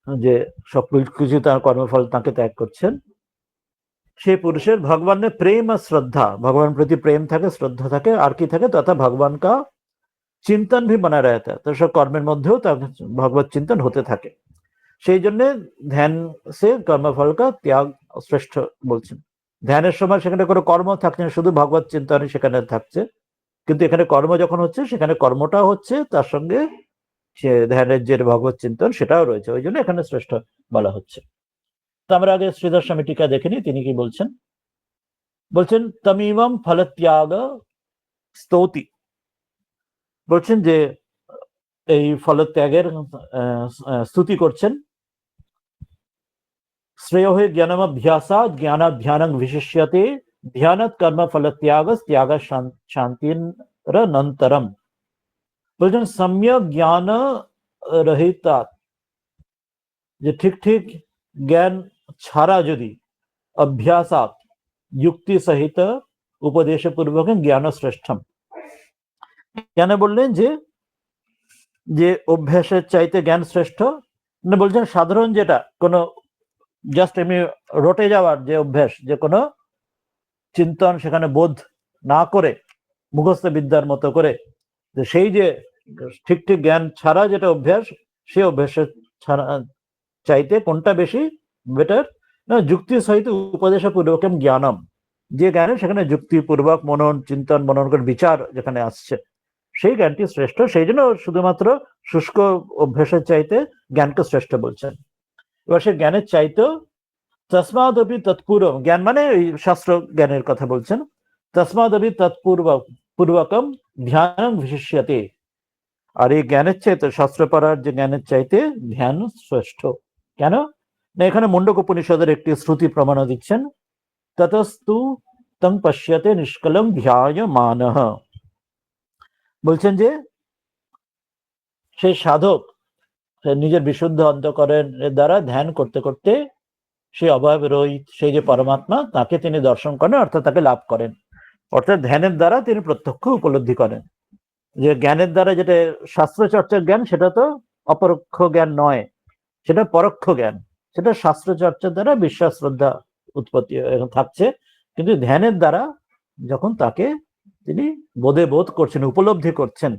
যে সব কিছু তার কর্মফল তাকে ত্যাগ করছেন, সেই পুরুষের ভগবানের প্রেম আর শ্রদ্ধা, ভগবানের প্রতি প্রেম থাকে, শ্রদ্ধা থাকে, আর কি থাকে, তথা ভগবান কা চিন্তন ভি বানা रहता है, তো সব কর্মের মধ্যেও তার ভগবত চিন্তন হতে থাকে। সেই জন্য ধ্যান সে কর্মফল কা ত্যাগ শ্রেষ্ঠ বলছেন। ধ্যানের সময় সেখানে কোনো কর্ম থাকছে না, শুধু ভগবত চিন্তনই সেখানে থাকছে। কিন্তু এখানে কর্ম যখন হচ্ছে, সেখানে কর্মটা হচ্ছে, তার সঙ্গে সে ধ্যানের যে ভগবত চিন্তন সেটাও রয়েছে, ওই জন্য এখানে শ্রেষ্ঠ বলা হচ্ছে। তো আমরা আগে শ্রীধর স্বামী টিকা দেখেনি, তিনি কি বলছেন, বলছেন তমিমম ফলত্যাগ স্তৌতি, বলছেন যে এই ফলত্যাগের স্তুতি করছেন। শ্রেয় হয়ে জ্ঞানমভ্যাসাৎ জ্ঞানাধ্যানং বিশিষ্যতে ধ্যানাৎ কর্ম ফলত্যাগ ত্যাগ শান্তিরনন্তরম। বলছেন সম্যক জ্ঞান রহিতা, যে ঠিক ঠিক জ্ঞান ছাড়া যদি অভ্যাসাৎ যুক্তি সহিত উপদেশ পূর্বক জ্ঞান শ্রেষ্ঠম। কেন বললেন যে যে অভ্যাসের চাইতে জ্ঞান শ্রেষ্ঠ না, বলছেন সাধারণ যেটা কোনো জাস্ট এমনি রটে যাওয়ার যে অভ্যাস, যে কোনো চিন্তন সেখানে বোধ না করে মুখস্থ বিদ্যার মতো করে, সেই যে ঠিক ঠিক জ্ঞান ছাড়া যেটা অভ্যাস, সেই অভ্যাসের ছাড়া চাইতে কোনটা বেশি বেটার না, যুক্তি সহিত উপদেশ পূর্বকম জ্ঞানম, যে জ্ঞানে সেখানে যুক্তিপূর্বক মনন চিন্তন মনন করে বিচার যেখানে আসছে, সেই জ্ঞানটি শ্রেষ্ঠ। সেই জন্য শুধুমাত্র শুষ্ক অভ্যাসের চাইতে জ্ঞানকে শ্রেষ্ঠ বলছেন। এবার সে জ্ঞানের চাইতেও তসমাদপি তৎপূর্ব, জ্ঞান মানে এই শাস্ত্র জ্ঞানের কথা বলছেন, তসমাদপি তৎপূর্বকম ধ্যান বিশিষ্যতে, আর এই জ্ঞানের চাইতে, শাস্ত্র পড়ার যে জ্ঞানের চাইতে ধ্যান শ্রেষ্ঠ। কেন না, এখানে মুন্ডক উপনিষদের একটি শ্রুতি প্রমাণ দিচ্ছেন, ততস্তু তং পশ্যতে নিষ্কলম ধ্যায়মানঃ, বলছেন যে সেই সাধক নিজের বিশুদ্ধ অন্তঃকরণের দ্বারা ধ্যান করতে করতে সেই অভাব রহিত সেই যে পরমাত্মা, তাকে তিনি দর্শন করেন, অর্থাৎ তাকে লাভ করেন, অর্থাৎ ধ্যানের দ্বারা তিনি প্রত্যক্ষ উপলব্ধি করেন। যে জ্ঞানের দ্বারা যেটা শাস্ত্র চর্চার জ্ঞান, সেটা তো অপরোক্ষ জ্ঞান নয়, সেটা পরোক্ষ জ্ঞান, সেটা শাস্ত্র চর্চার দ্বারা বিশ্বাস শ্রদ্ধা উৎপত্তি থাকছে। কিন্তু ধ্যানের দ্বারা যখন তাকে তিনি বোধে বোধ করছেন, উপলব্ধি করছেন,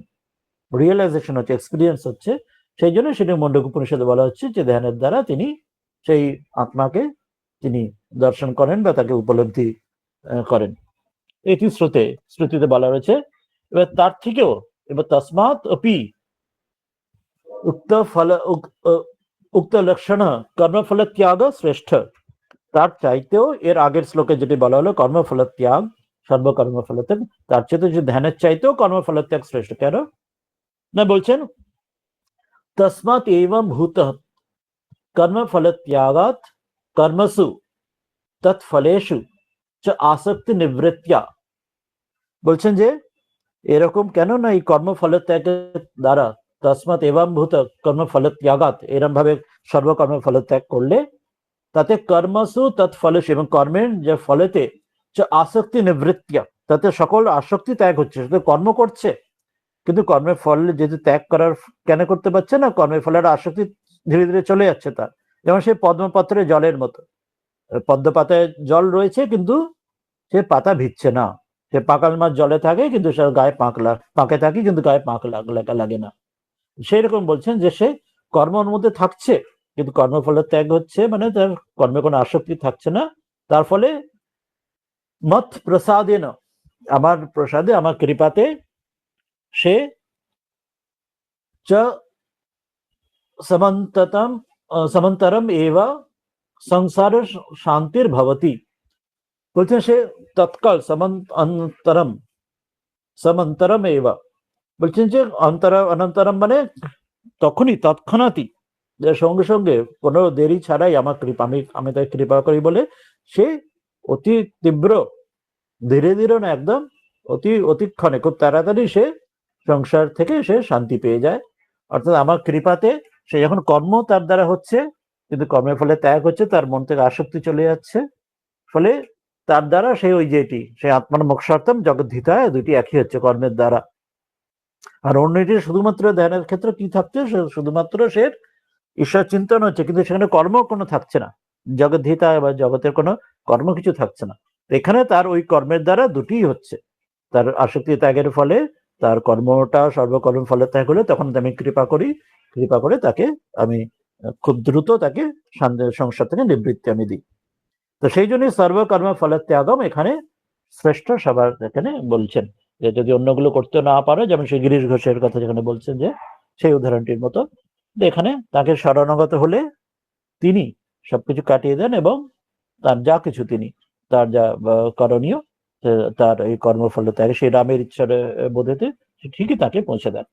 রিয়েলাইজেশন হচ্ছে, এক্সপিরিয়েন্স হচ্ছে, সেই জন্য সেটি মুন্ডক উপনিষদে বলা হচ্ছে যে ধ্যানের দ্বারা তিনি সেই আত্মাকে তিনি দর্শন করেন বা তাকে উপলব্ধি করেন। এটি শ্রুতিতে বলা রয়েছে। এবার তার থেকেও, এবার তসমাৎ অপি উক্ত লক্ষণ কর্মফল ত্যাগ শ্রেষ্ঠ, তার চাইতেও এর আগের শ্লোকে যেটি বলা হলো কর্মফল ত্যাগ সর্বকর্মফল ত্যাগ, তার চাইতে যে ধ্যানের চাইতেও কর্মফল ত্যাগ শ্রেষ্ঠ। কেন না, বলছেন তসমাৎ এবং ভূত কর্মফল ত্যাগাৎ কর্মসু তৎফলেষু চ আসক্তি নিবৃত্তিয়া, বলছেন যে এরকম কেন না, এই কর্মফল ত্যাগের দ্বারা তসমাৎ এবং ভূত কর্মফল ত্যাগাৎ, এরম ভাবে সর্বকর্মফল ত্যাগ করলে তাতে কর্মসু তৎফলেষু, এবং কর্মের যে ফলেতে চ আসক্তি নিবৃত্তিয়া, তাতে সকল আসক্তি ত্যাগ হচ্ছে। শুধু কর্ম করছে কিন্তু কর্মের ফল যেহেতু ত্যাগ করার কেন করতে পারছে না, কর্মের ফলের আসক্তি ধীরে ধীরে চলে যাচ্ছে তার। যেমন সেই পদ্মপত্রে জলের মতো, পদ্ম পাতায় জল রয়েছে কিন্তু সে পাতা ভিজছে না, সে পাকাল মাছ জলে থাকে কিন্তু সে গায়ে পাকে থাকে কিন্তু গায়ে পাক লাগে না। সেই রকম বলছেন যে সে কর্মের মধ্যে থাকছে কিন্তু কর্মফলের ত্যাগ হচ্ছে, মানে তার কর্মে কোনো আসক্তি থাকছে না। তার ফলে মত প্রসাদে না, আমার প্রসাদে, আমার কৃপাতে সে চ সমন্তরম এব সংসার শান্তির ভবতি, বলছেন সে তৎকাল সমন্তরম সমন্তরম এবা, বলছেন যে অনন্তরম মানে তখনই, তৎক্ষণাৎই, সঙ্গে সঙ্গে কোনো দেরি ছাড়াই আমার কৃপা, আমি তাই কৃপা করি বলে সে অতি তীব্র, ধীরে ধীরে না, একদম অতিক্ষণে, খুব তাড়াতাড়ি সে সংসার থেকে সে শান্তি পেয়ে যায়। অর্থাৎ আমার কৃপাতে সে যখন কর্ম তার দ্বারা হচ্ছে, কিন্তু কর্মের ফলে ত্যাগ হচ্ছে, তার মন থেকে আসক্তি চলে যাচ্ছে, ফলে তার দ্বারা সে ওই যেটি সে আত্মার মোক্ষার্থম জগদ্ধিতায়, দুটি একই হচ্ছে কর্মের দ্বারা। আর অন্যটি শুধুমাত্র ধ্যানের ক্ষেত্রে কি থাকছে, শুধুমাত্র সে ঈশ্বর চিন্তন হচ্ছে, কিন্তু সেখানে কর্ম কোনো থাকছে না, জগদ্ধিতা বা জগতের কোনো কর্ম কিছু থাকছে না। এখানে তার ওই কর্মের দ্বারা দুটি হচ্ছে, তার আসক্তি ত্যাগের ফলে তার কর্মটা সর্বকর্ম ফলে ত্যাগ হলে তখন আমি কৃপা করি, কৃপা করে তাকে আমি খুব দ্রুত তাকে সংসার থেকে নিবৃত্তি আমি দিই। তো সেই জন্যই সর্বকর্ম ফলের ত্যাগম এখানে শ্রেষ্ঠ সবার এখানে বলছেন, যে যদি অন্যগুলো করতে না পারে, যেমন সেই গিরিশ ঘোষের কথা যেখানে বলছেন, যে সেই উদাহরণটির মতো, এখানে তাকে শরণাগত হলে তিনি সবকিছু কাটিয়ে দেন এবং তার যা কিছু তিনি তার যা করণীয় তার এই কর্মফল ত্যাগে সেই রামের ইচ্ছার বোধেতে ঠিকই তাকে পৌঁছে দেন।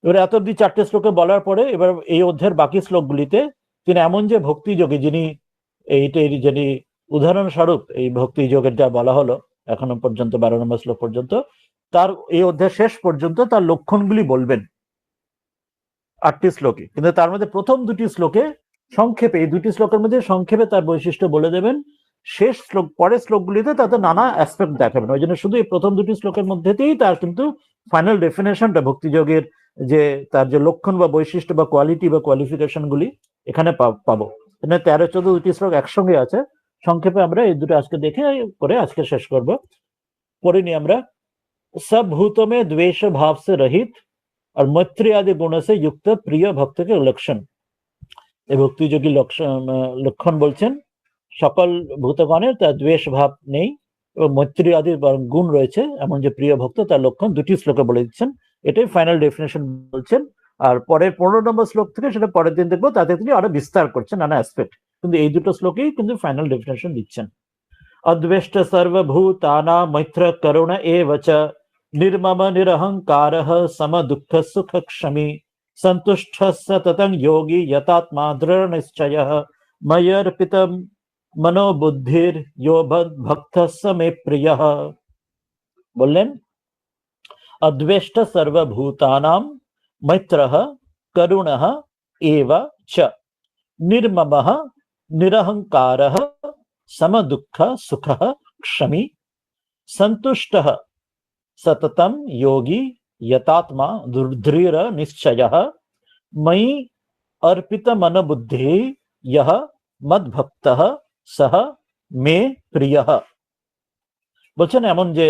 এবার এত অব্দি 4টে শ্লোকে বলার পরে এবার এই অধ্যায়ের বাকি শ্লোকগুলিতে তিনি এমন যে ভক্তি যোগী, যিনি যিনি উদাহরণস্বরূপ এই ভক্তি যোগের যা বলা হলো এখনো পর্যন্ত 12 নম্বর শ্লোক পর্যন্ত, তার এই অধ্যায় শেষ পর্যন্ত তার লক্ষণগুলি বলবেন 8টি শ্লোকে। কিন্তু তার মধ্যে প্রথম 2টি শ্লোকে সংক্ষেপে, এই 2টি শ্লোকের মধ্যে সংক্ষেপে তার বৈশিষ্ট্য বলে দেবেন, শেষ শ্লোক পরের শ্লোকগুলিতে তাতে নানা অ্যাসপেক্ট দেখাবেন। ওই জন্য শুধু এই প্রথম 2টি শ্লোকের মধ্যেতেই তার কিন্তু ফাইনাল ডেফিনেশনটা ভক্তিযোগের যে তার যে লক্ষণ বা বৈশিষ্ট্য বা কোয়ালিটি বা কোয়ালিফিকেশন গুলি এখানে পাবো। 13-14 2টি শ্লোক একসঙ্গে আছে। সংক্ষেপে আমরা এই দুটো আজকে দেখে করে আজকে শেষ করব। পরে নিয়ে আমরা सब भूतों में द्वेष भाव से रहित और मैत्री आदि गुणों से युक्त प्रिय भक्त के लक्षण, এই ভক্তিযোগী লক্ষণ বলছেন সকল ভূতগণের তার দ্বেষ ভাব নেই এবং মৈত্রী আদি গুণ রয়েছে এমন যে প্রিয় ভক্ত, তার লক্ষণ 2টি শ্লোকে বলে দিচ্ছেন। এটাই ফাইনাল ডেফিনেশন বলছেন। আর পরের 15 নম্বর শ্লোক থেকে সেটা পরের দিন দেখবো, তাতে তিনি আরো বিস্তার করছেন নানা অ্যাসপেক্ট, কিন্তু এই দুটো শ্লোকেই কিন্তু ফাইনাল ডেফিনেশন দিচ্ছেন। अद्वेष्ट सर्वभूतानां मैत्र करुण एव च निर्मम निरहंकारः सम दुःख सुख क्षमी संतुष्टः सततं योगी यतात्मा दृढ़ निश्चयः मय्यर्पित मनोबुद्धिर यो भक्तः स मे प्रियः। बोलें अद्वेष्ट सर्वभूतानां मैत्रः करुणः एव च निर्ममः निरहंकारः सम दुःख सुख क्षमी संतुष्टः सततं योगी यतात्मा दृढ़ निश्चयः मयि अर्पित मन बुद्धि यह मद्भक्तः सह मे प्रियः। বলছেন এমন যে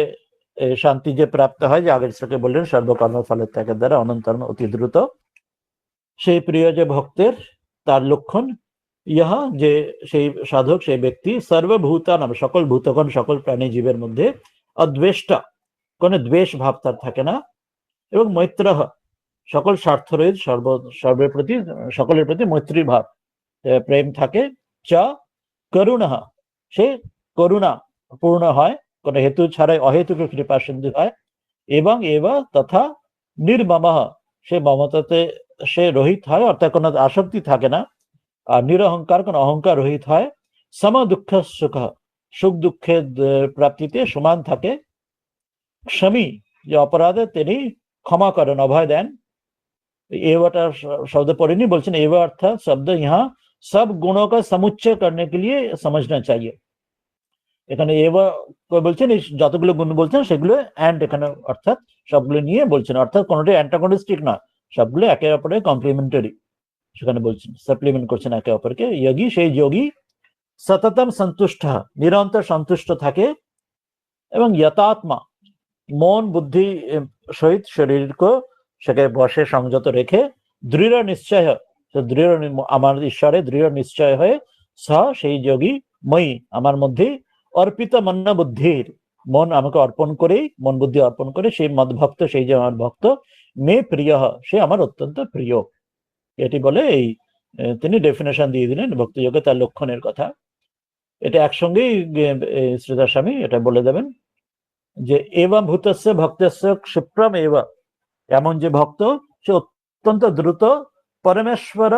শান্তি যে প্রাপ্ত হয়, যে আগের শ্লোকে বললেন সর্বকর্ম ফলের ত্যাগের দ্বারা অনন্তরম অতি দ্রুত, সেই প্রিয় যে ভক্তের তার লক্ষণ ইহা যে সেই সাধক সেই ব্যক্তি সর্বভূতানাম সকল ভূতগণ সকল প্রাণী জীবের মধ্যে অদ্বেষ্টা কোন দ্বেষ ভাব তার থাকে না, এবং মৈত্রহ সকল স্বার্থরহিত সর্বের প্রতি সকলের প্রতি মৈত্রী ভাব প্রেম থাকে, চ করুণা সে করুণা পূর্ণ হয়, কোন হেতু ছাড়াই অহেতুক কৃপা সিন্ধু হয়, এবং এবা তথা নির্মমঃ সে মমতাতে সে রহিত হয়, অর্থাৎ কোনো আসক্তি থাকে না, আর নিরহংকার কোন অহংকার রহিত হয়, সম দুঃখ সুখ সুখ দুঃখের প্রাপ্তিতে সমান থাকে, क्षमी যে অপরাধে তিনি ক্ষমা করেন অভয় দেন। एवटा शब्द पढ़ेनी बोलছেন एवा अर्थात शब्द यहाँ सब गुणों का समुच्चय करने के लिए समझना चाहिए। এখানে এবা বলছেন এই যতগুলো গুণ বলছেন সেগুলো এন্ড এখানে অর্থাৎ সবগুলো নিয়ে বলছেন, অর্থাৎ কোনটা অ্যান্টাগনিস্টিক না, সবগুলো একে অপরের কমপ্লিমেন্টারি, সেখানে বলছেন সাপ্লিমেন্ট করছেন একে অপরকে। যোগী সেই যোগী সততম সন্তুষ্ট নিরন্তর সন্তুষ্ট থাকে, এবং যতাত্মা মন বুদ্ধি সহিত শরীরকে সেকে বসে সংযত রেখে দৃঢ় নিশ্চয় দৃঢ় আমার ঈশ্বরে দৃঢ় নিশ্চয় হয়ে সহ সেই যোগী মই আমার মধ্যে অর্পিত মন বুদ্ধির মন আমাকে অর্পণ করেই মন বুদ্ধি অর্পণ করে সেই মদভক্ত সেই যে আমার ভক্ত মে প্রিয় সে আমার অত্যন্ত প্রিয়। এটি বলে এই তিনি ডেফিনেশন দিয়ে দিলেন ভক্তিযোগে তার লক্ষণের কথা। এটা একসঙ্গেই শ্রীধর স্বামী এটা বলে দেবেন যে এবা ভূতস্য ভক্তস্য ক্ষিপ্রম এবা, এমন যে ভক্ত সে অত্যন্ত দ্রুত পরমেশ্বর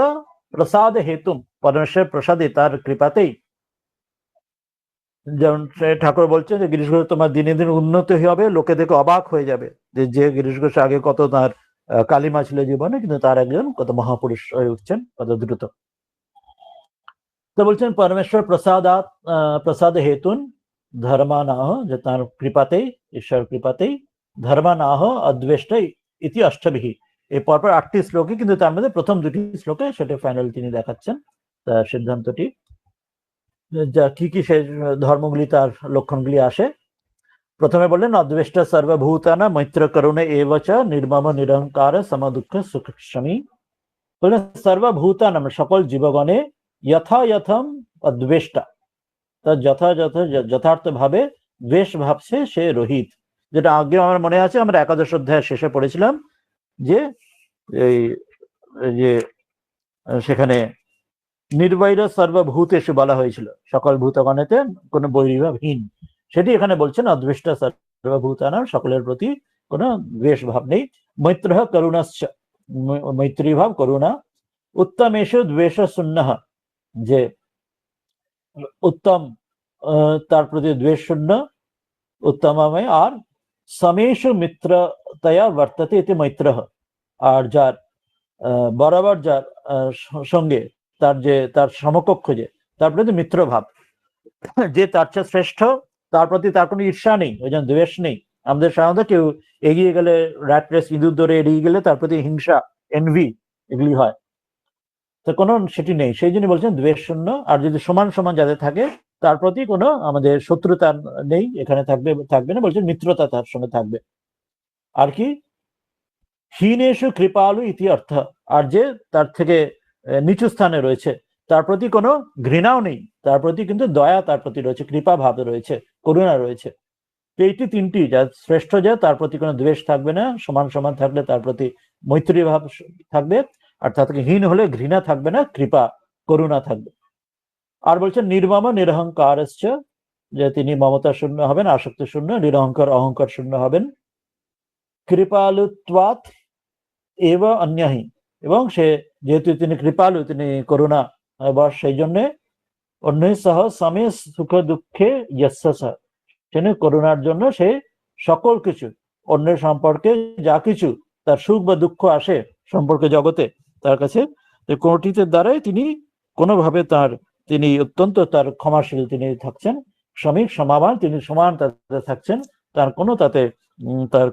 প্রসাদ হেতু, পরমেশ্বর প্রসাদে তার কৃপাতেই, যেমন ঠাকুর বলছেন যে গিরিশ ঘোষ তোমার দিনে দিন উন্নতি হবে, লোকে দেখে অবাক হয়ে যাবে যে গিরিশ ঘোষ আগে কত তার কালিমা ছিল জীবনে, কিন্তু তার একজন কত মহাপুরুষ হয়ে উঠছেন কত দ্রুত। তো বলছেন পরমেশ্বর প্রসাদ হেতুন ধর্মানাহ, যে তার কৃপাতেই, ঈশ্বর কৃপাতেই, ধর্মানাহ অদ্বেষ্ট ইতি অষ্টবিহি, এই পরপর 8টি শ্লোকে, কিন্তু তার মধ্যে প্রথম 2টি শ্লোকে সেটা ফাইনাল তিনি দেখাচ্ছেন তার সিদ্ধান্তটি, যা কি কি সেই ধর্মগুলি তার লক্ষণগুলি আসে। প্রথমে বললেন অদ্বেষ্ট সর্বভূতানা মৈত্র করুণে এবচ নির্মম নিরহংকার সমদুঃখ সুখস্বামী। বললেন সর্বভূতানাম, সকল জীবগণে, যথাযথম অদ্বেষ্টা, তার যথাযথ যথার্থভাবে দ্বেষ ভাবছে সে রহিত। যেটা আগে আমার মনে আছে, আমরা একাদশ অধ্যায়ের শেষে পড়েছিলাম যে এই যে সেখানে নির্বৈর সর্বভূতেষু বলা হয়েছিল, সকল ভূতগণেতে কোনো বৈরীভাবহীন, সেটি এখানে বলছেন অদ্বেষ্ট সর্বভূতানাম, সকলের প্রতি কোনো দ্বেষ ভাব নেই। মৈত্র করুণাশ্চ, মৈত্রী ভাব, করুণা। উত্তমেষু দ্বেষ শূন্য, যে উত্তম তার প্রতি দ্বেষ শূন্য, উত্তমময়। আর সমেষু মিত্রতয়া বর্ততে ইতি মৈত্র, আর যার বরাবর যার সঙ্গে তার সমকক্ষ, যে তার প্রতি মিত্র ভাব, যে তার চেয়ে শ্রেষ্ঠ তার প্রতি তার কোনো ঈর্ষা নেই, ওই জন্য দ্বেষ নেই। আমাদের সাধারণত কেউ এগিয়ে গেলে, র্যাট রেস ইঁদুর ধরে এড়িয়ে গেলে তার প্রতি হিংসা, এনভি, এগুলি হয়, তো কোনো সেটি নেই, সেই জন্য বলছেন দ্বেষ শূন্য। আর যদি সমান সমান যাদের থাকে তার প্রতি কোনো আমাদের শত্রুতা নেই, এখানে থাকবে না, বলছেন মিত্রতা তার সঙ্গে থাকবে। আর কি হীনেষু কৃপালু ইতি অর্থ, আর যে তার থেকে নিচু স্থানে রয়েছে তার প্রতি কোনো ঘৃণাও নেই, তার প্রতি কিন্তু দয়া তার প্রতি রয়েছে, কৃপা ভাব রয়েছে, করুণা রয়েছে। তো এইটি 3টি, যা শ্রেষ্ঠ যে তার প্রতি কোনো দ্বেষ থাকবে না, সমান সমান থাকলে তার প্রতি মৈত্রী ভাব থাকবে, আর তার থেকে হীন হলে ঘৃণা থাকবে না, কৃপা করুণা থাকবে। আর বলছেন নির্মম নিরহংকার, যে তিনি মমতা শূন্য হবেন, আসক্তি শূন্য, নিরহংকার অহংকার শূন্য হবেন। কৃপালুত্বাৎ এব অন্যহি, এবং সে যেহেতু তিনি কৃপালু, তিনি করুণা বশ, সেই জন্যে অন্য সহ সমে সুখ দুঃখে তিনি করুণার জন্য সে সকল কিছু, অন্যের সম্পর্কে যা কিছু তার সুখ বা দুঃখ আসে সম্পর্কে জগতে তার কাছে, কোনটিতে দ্বারাই তিনি কোনোভাবে তিনি অত্যন্ত তার ক্ষমাশীল তিনি থাকছেন, শ্রমিক সমাবান, তিনি সমান তাতে থাকছেন, তার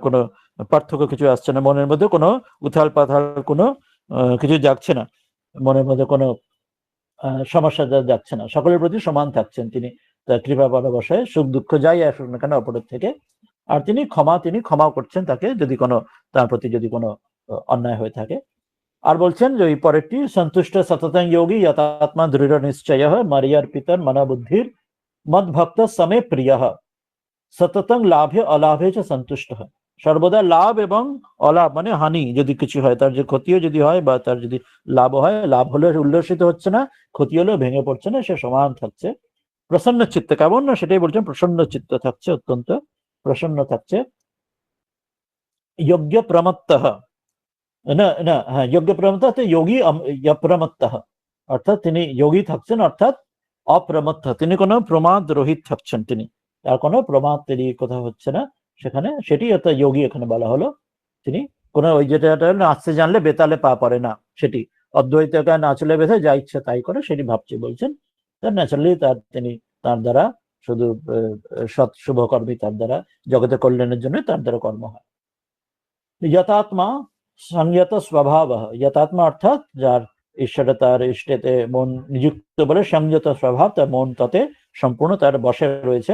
কোনো পার্থক্য কিছু আসছে না, মনের মধ্যে কোনো উথাল পাথাল কোনো কিছু যাচ্ছে না, মনের মধ্যে কোনো সমস্যা যাচ্ছে না, সকলের প্রতি সমান থাকছেন তিনি, তার কৃপা ভালোবাসায় সুখ দুঃখ যাই আসুক না কেন অপরের থেকে। আর তিনি ক্ষমা করছেন তাকে, যদি তার প্রতি যদি কোনো অন্যায় হয়ে থাকে। আর বলছেন যে ওই পরেরটি, সন্তুষ্ট সততং যোগী যথাত্মা দৃঢ় নিশ্চয় মারিয়ার পিতর মনোবুদ্ধির মদ ভক্ত সমে প্রিয় সততং লাভে অলাভে চ সন্তুষ্ট, সর্বদা লাভ এবং অলাভ মানে হানি যদি কিছু হয়, তার যে ক্ষতিও যদি হয় বা তার যদি লাভ হয়, লাভ হলে উল্লসিত হচ্ছে না, ক্ষতি হলেও ভেঙে পড়ছে না, সে সমান থাকছে। প্রসন্ন চিত্ত, কেমন না সেটাই বলছেন, প্রসন্ন চিত্ত থাকছে, অত্যন্ত প্রসন্ন থাকছে। যোগ্য প্রমত্ত, না হ্যাঁ, যোগ্য প্রমত্ত যোগী অপ্রমত্ত, অর্থাৎ তিনি যোগী থাকছেন, অর্থাৎ অপ্রমত্ত, তিনি কোনো প্রমাদ রহিত থাকছেন, তিনি আর কোনো প্রমাদ তিনি কোথাও হচ্ছে না সেখানে, সেটি অর্থাৎ যোগী এখানে বলা হলো। তিনি কোনো ওই যেটা নাচতে জানলে বেতালে পা পড়ে না, সেটি অদ্বৈতকায় নাচলে বেঁধে যা ইচ্ছে তাই করে, সেটি ভাবছি বলছেন। তার ন্যাচারালি তার দ্বারা শুধু সৎ শুভ কর্মী তার দ্বারা জগতের কল্যাণের জন্য তার দ্বারা কর্ম হয়। যথাত্মা সংযত স্বভাব, যথাত্মা অর্থাৎ যার ঈশ্বরে তার ইষ্টেতে মন নিযুক্ত বলে সংযত স্বভাব, তার মন তাতে সম্পূর্ণ তার বসে রয়েছে,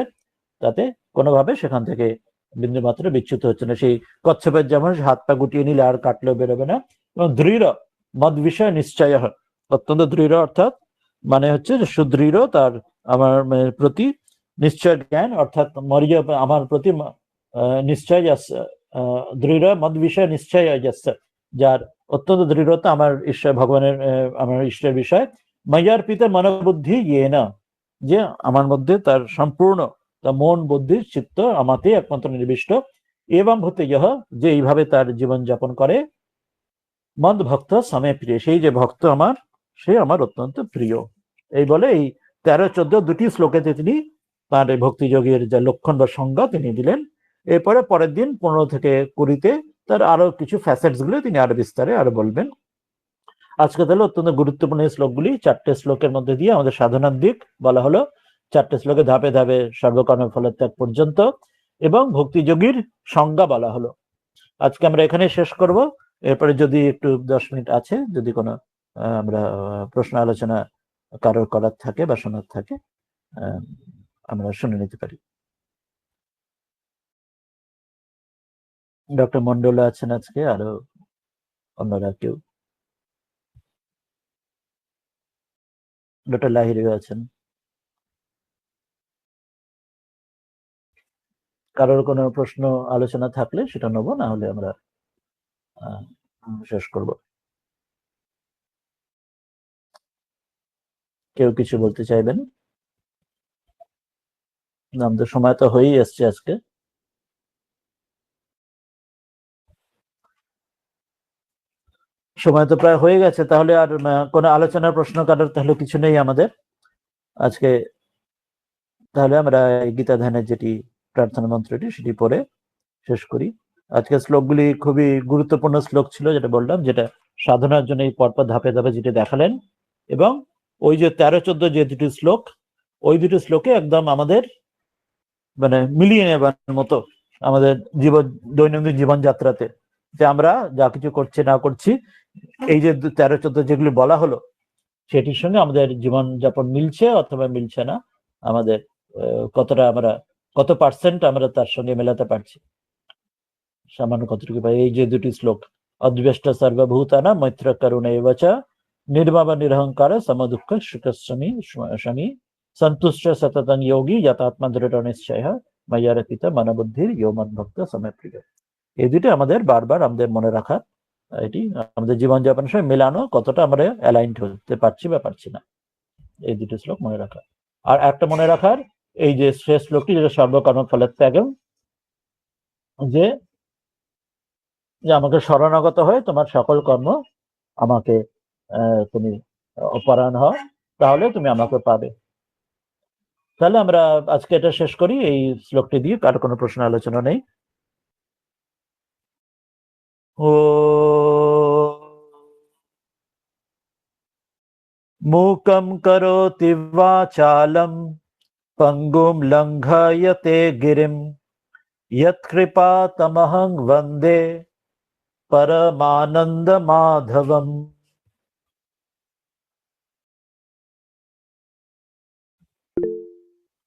তাতে কোনোভাবে সেখান থেকে বিন্দুমাত্র বিচ্যুত হচ্ছে না। সেই কচ্ছপের যেমন হাত পা গুটিয়ে নিলে আর কাটলেও বেরোবে না। এবং দৃঢ় মদ বিষয় নিশ্চয়, অত্যন্ত দৃঢ় অর্থাৎ মানে হচ্ছে যে সুদৃঢ় তার আমার প্রতি নিশ্চয় জ্ঞান, অর্থাৎ আমার প্রতি নিশ্চয় দৃঢ় মদ বিষয় নিশ্চয় যার অত্যন্ত দৃঢ়তা আমার ঈশ্বর ভগবানের আমার ঈশ্বরের বিষয়। মাইয়ার পিতা মনোবুদ্ধি ইয়ে না, যে আমার মধ্যে তার সম্পূর্ণ তার মন বুদ্ধি চিত্ত আমাতে একমাত্র নির্দিষ্ট, এবং হতে ইহ, যে এইভাবে তার জীবন যাপন করে, মদ ভক্ত সময় প্রিয়, সেই যে ভক্ত আমার, সে আমার অত্যন্ত প্রিয়। এই বলে এই 13-14 দুটি শ্লোকেতে তিনি তার ভক্তিযোগের যে লক্ষণ বা সংজ্ঞা তিনি দিলেন। এরপরে পরের দিন 15 থেকে 20-তে তার আরো কিছু ফ্যাসেটস গুলো তিনি আরো বিস্তারে আরো বলবেন। আজকে তাহলে অত্যন্ত গুরুত্বপূর্ণ এই শ্লোকগুলি 4টে শ্লোকের মধ্যে দিয়ে আমাদের সাধনার দিক বলা হলো, 4টে শ্লোকে ধাপে ধাপে সর্বকর্ম ফলত্যাগ পর্যন্ত, এবং ভক্তিযোগীর সংজ্ঞা বলা হলো। আজকে আমরা এখানে শেষ করব। এরপরে যদি একটু 10 মিনিট আছে, যদি কোনো আমরা প্রশ্ন আলোচনা কারোর করার থাকে বা শোনার থাকে, আমরা শুনে নিতে পারি। ডক্টর মন্ডল আছেন আজকে, আরো অন্যরা কেউ, ডক্টর লাহিরিও আছেন। কারোর কোনো প্রশ্ন আলোচনা থাকলে সেটা নেবো, না হলে আমরা শেষ করব। কেউ কিছু বলতে চাইবেন? আমাদের সময় তো হয়েই এসছে আজকে। সময় তো প্রায় হয়ে গেছে, তাহলে আর কোনো আলোচনার প্রশ্ন কারোর তাহলে কিছু নেই আমাদের আজকে। তাহলে আমরা গীতা ধ্যানের যেটি প্রার্থনা মন্ত্রটি সেটি পড়ে শেষ করি। আজকের শ্লোকগুলি খুবই গুরুত্বপূর্ণ শ্লোক ছিল, যেটা বললাম, যেটা সাধনার জন্য এই পরপর ধাপে ধাপে যেটা দেখালেন। এবং ওই যে 13-14 যে দুটি শ্লোক, ওই দুটি শ্লোকে একদম আমাদের মানে মিলিয়ে নেবার মতো আমাদের জীবন, দৈনন্দিন জীবনযাত্রাতে, যে আমরা যা কিছু করছি না করছি, এই যে 13-14 যেগুলি বলা হলো সেটির সঙ্গে আমাদের জীবনযাপন মিলছে অথবা মিলছে না, আমাদের কতটা আমরা, কত পার্সেন্ট আমরা তার সঙ্গে মেলাতে পারছি, সামান্য কতটুকু পাই। এই যে দুটি শ্লোক, অদ্বেষ্ট সর্বভূতানা মৈত্র করুণ এবচ নির্মম নিরহংকার সমদুঃখ সুখস্বামী স্বামী সন্তুষ্ট সততং যোগী যথাত্মা দৃঢ় নিশ্চয় ময়্যার্পিত মনোবুদ্ধির ইয়ো মদ্ভক্ত সময় প্রিয়। এই দুটি আমাদের বারবার আমাদের মনে রাখা, এটি আমাদের জীবনযাপনের সঙ্গে মেলানো, কতটা আমরা অ্যালাইন্ড হতে পারছি বা পারছি না, এই দুটি শ্লোক মনে রাখা। আর একটা মনে রাখার, এই যে শেষ শ্লোকটি, যেটা সর্বকর্ম ফলত্যাগম, যে আমাকে শরণাগত হয়ে তোমার সকল কর্ম আমাকে তুমি অপরায়ণ হও, তাহলে তুমি আমাকে পাবে। তাহলে আমরা আজকে এটা শেষ করি এই শ্লোকটি দিয়ে। কার কোনো প্রশ্ন আলোচনা নেই? ও মূকং করোতি বাচালম পঙ্গুম লঙ্ঘয়তে গিরিম यत्कृपातमहं वन्दे परमानन्दमाधवम्।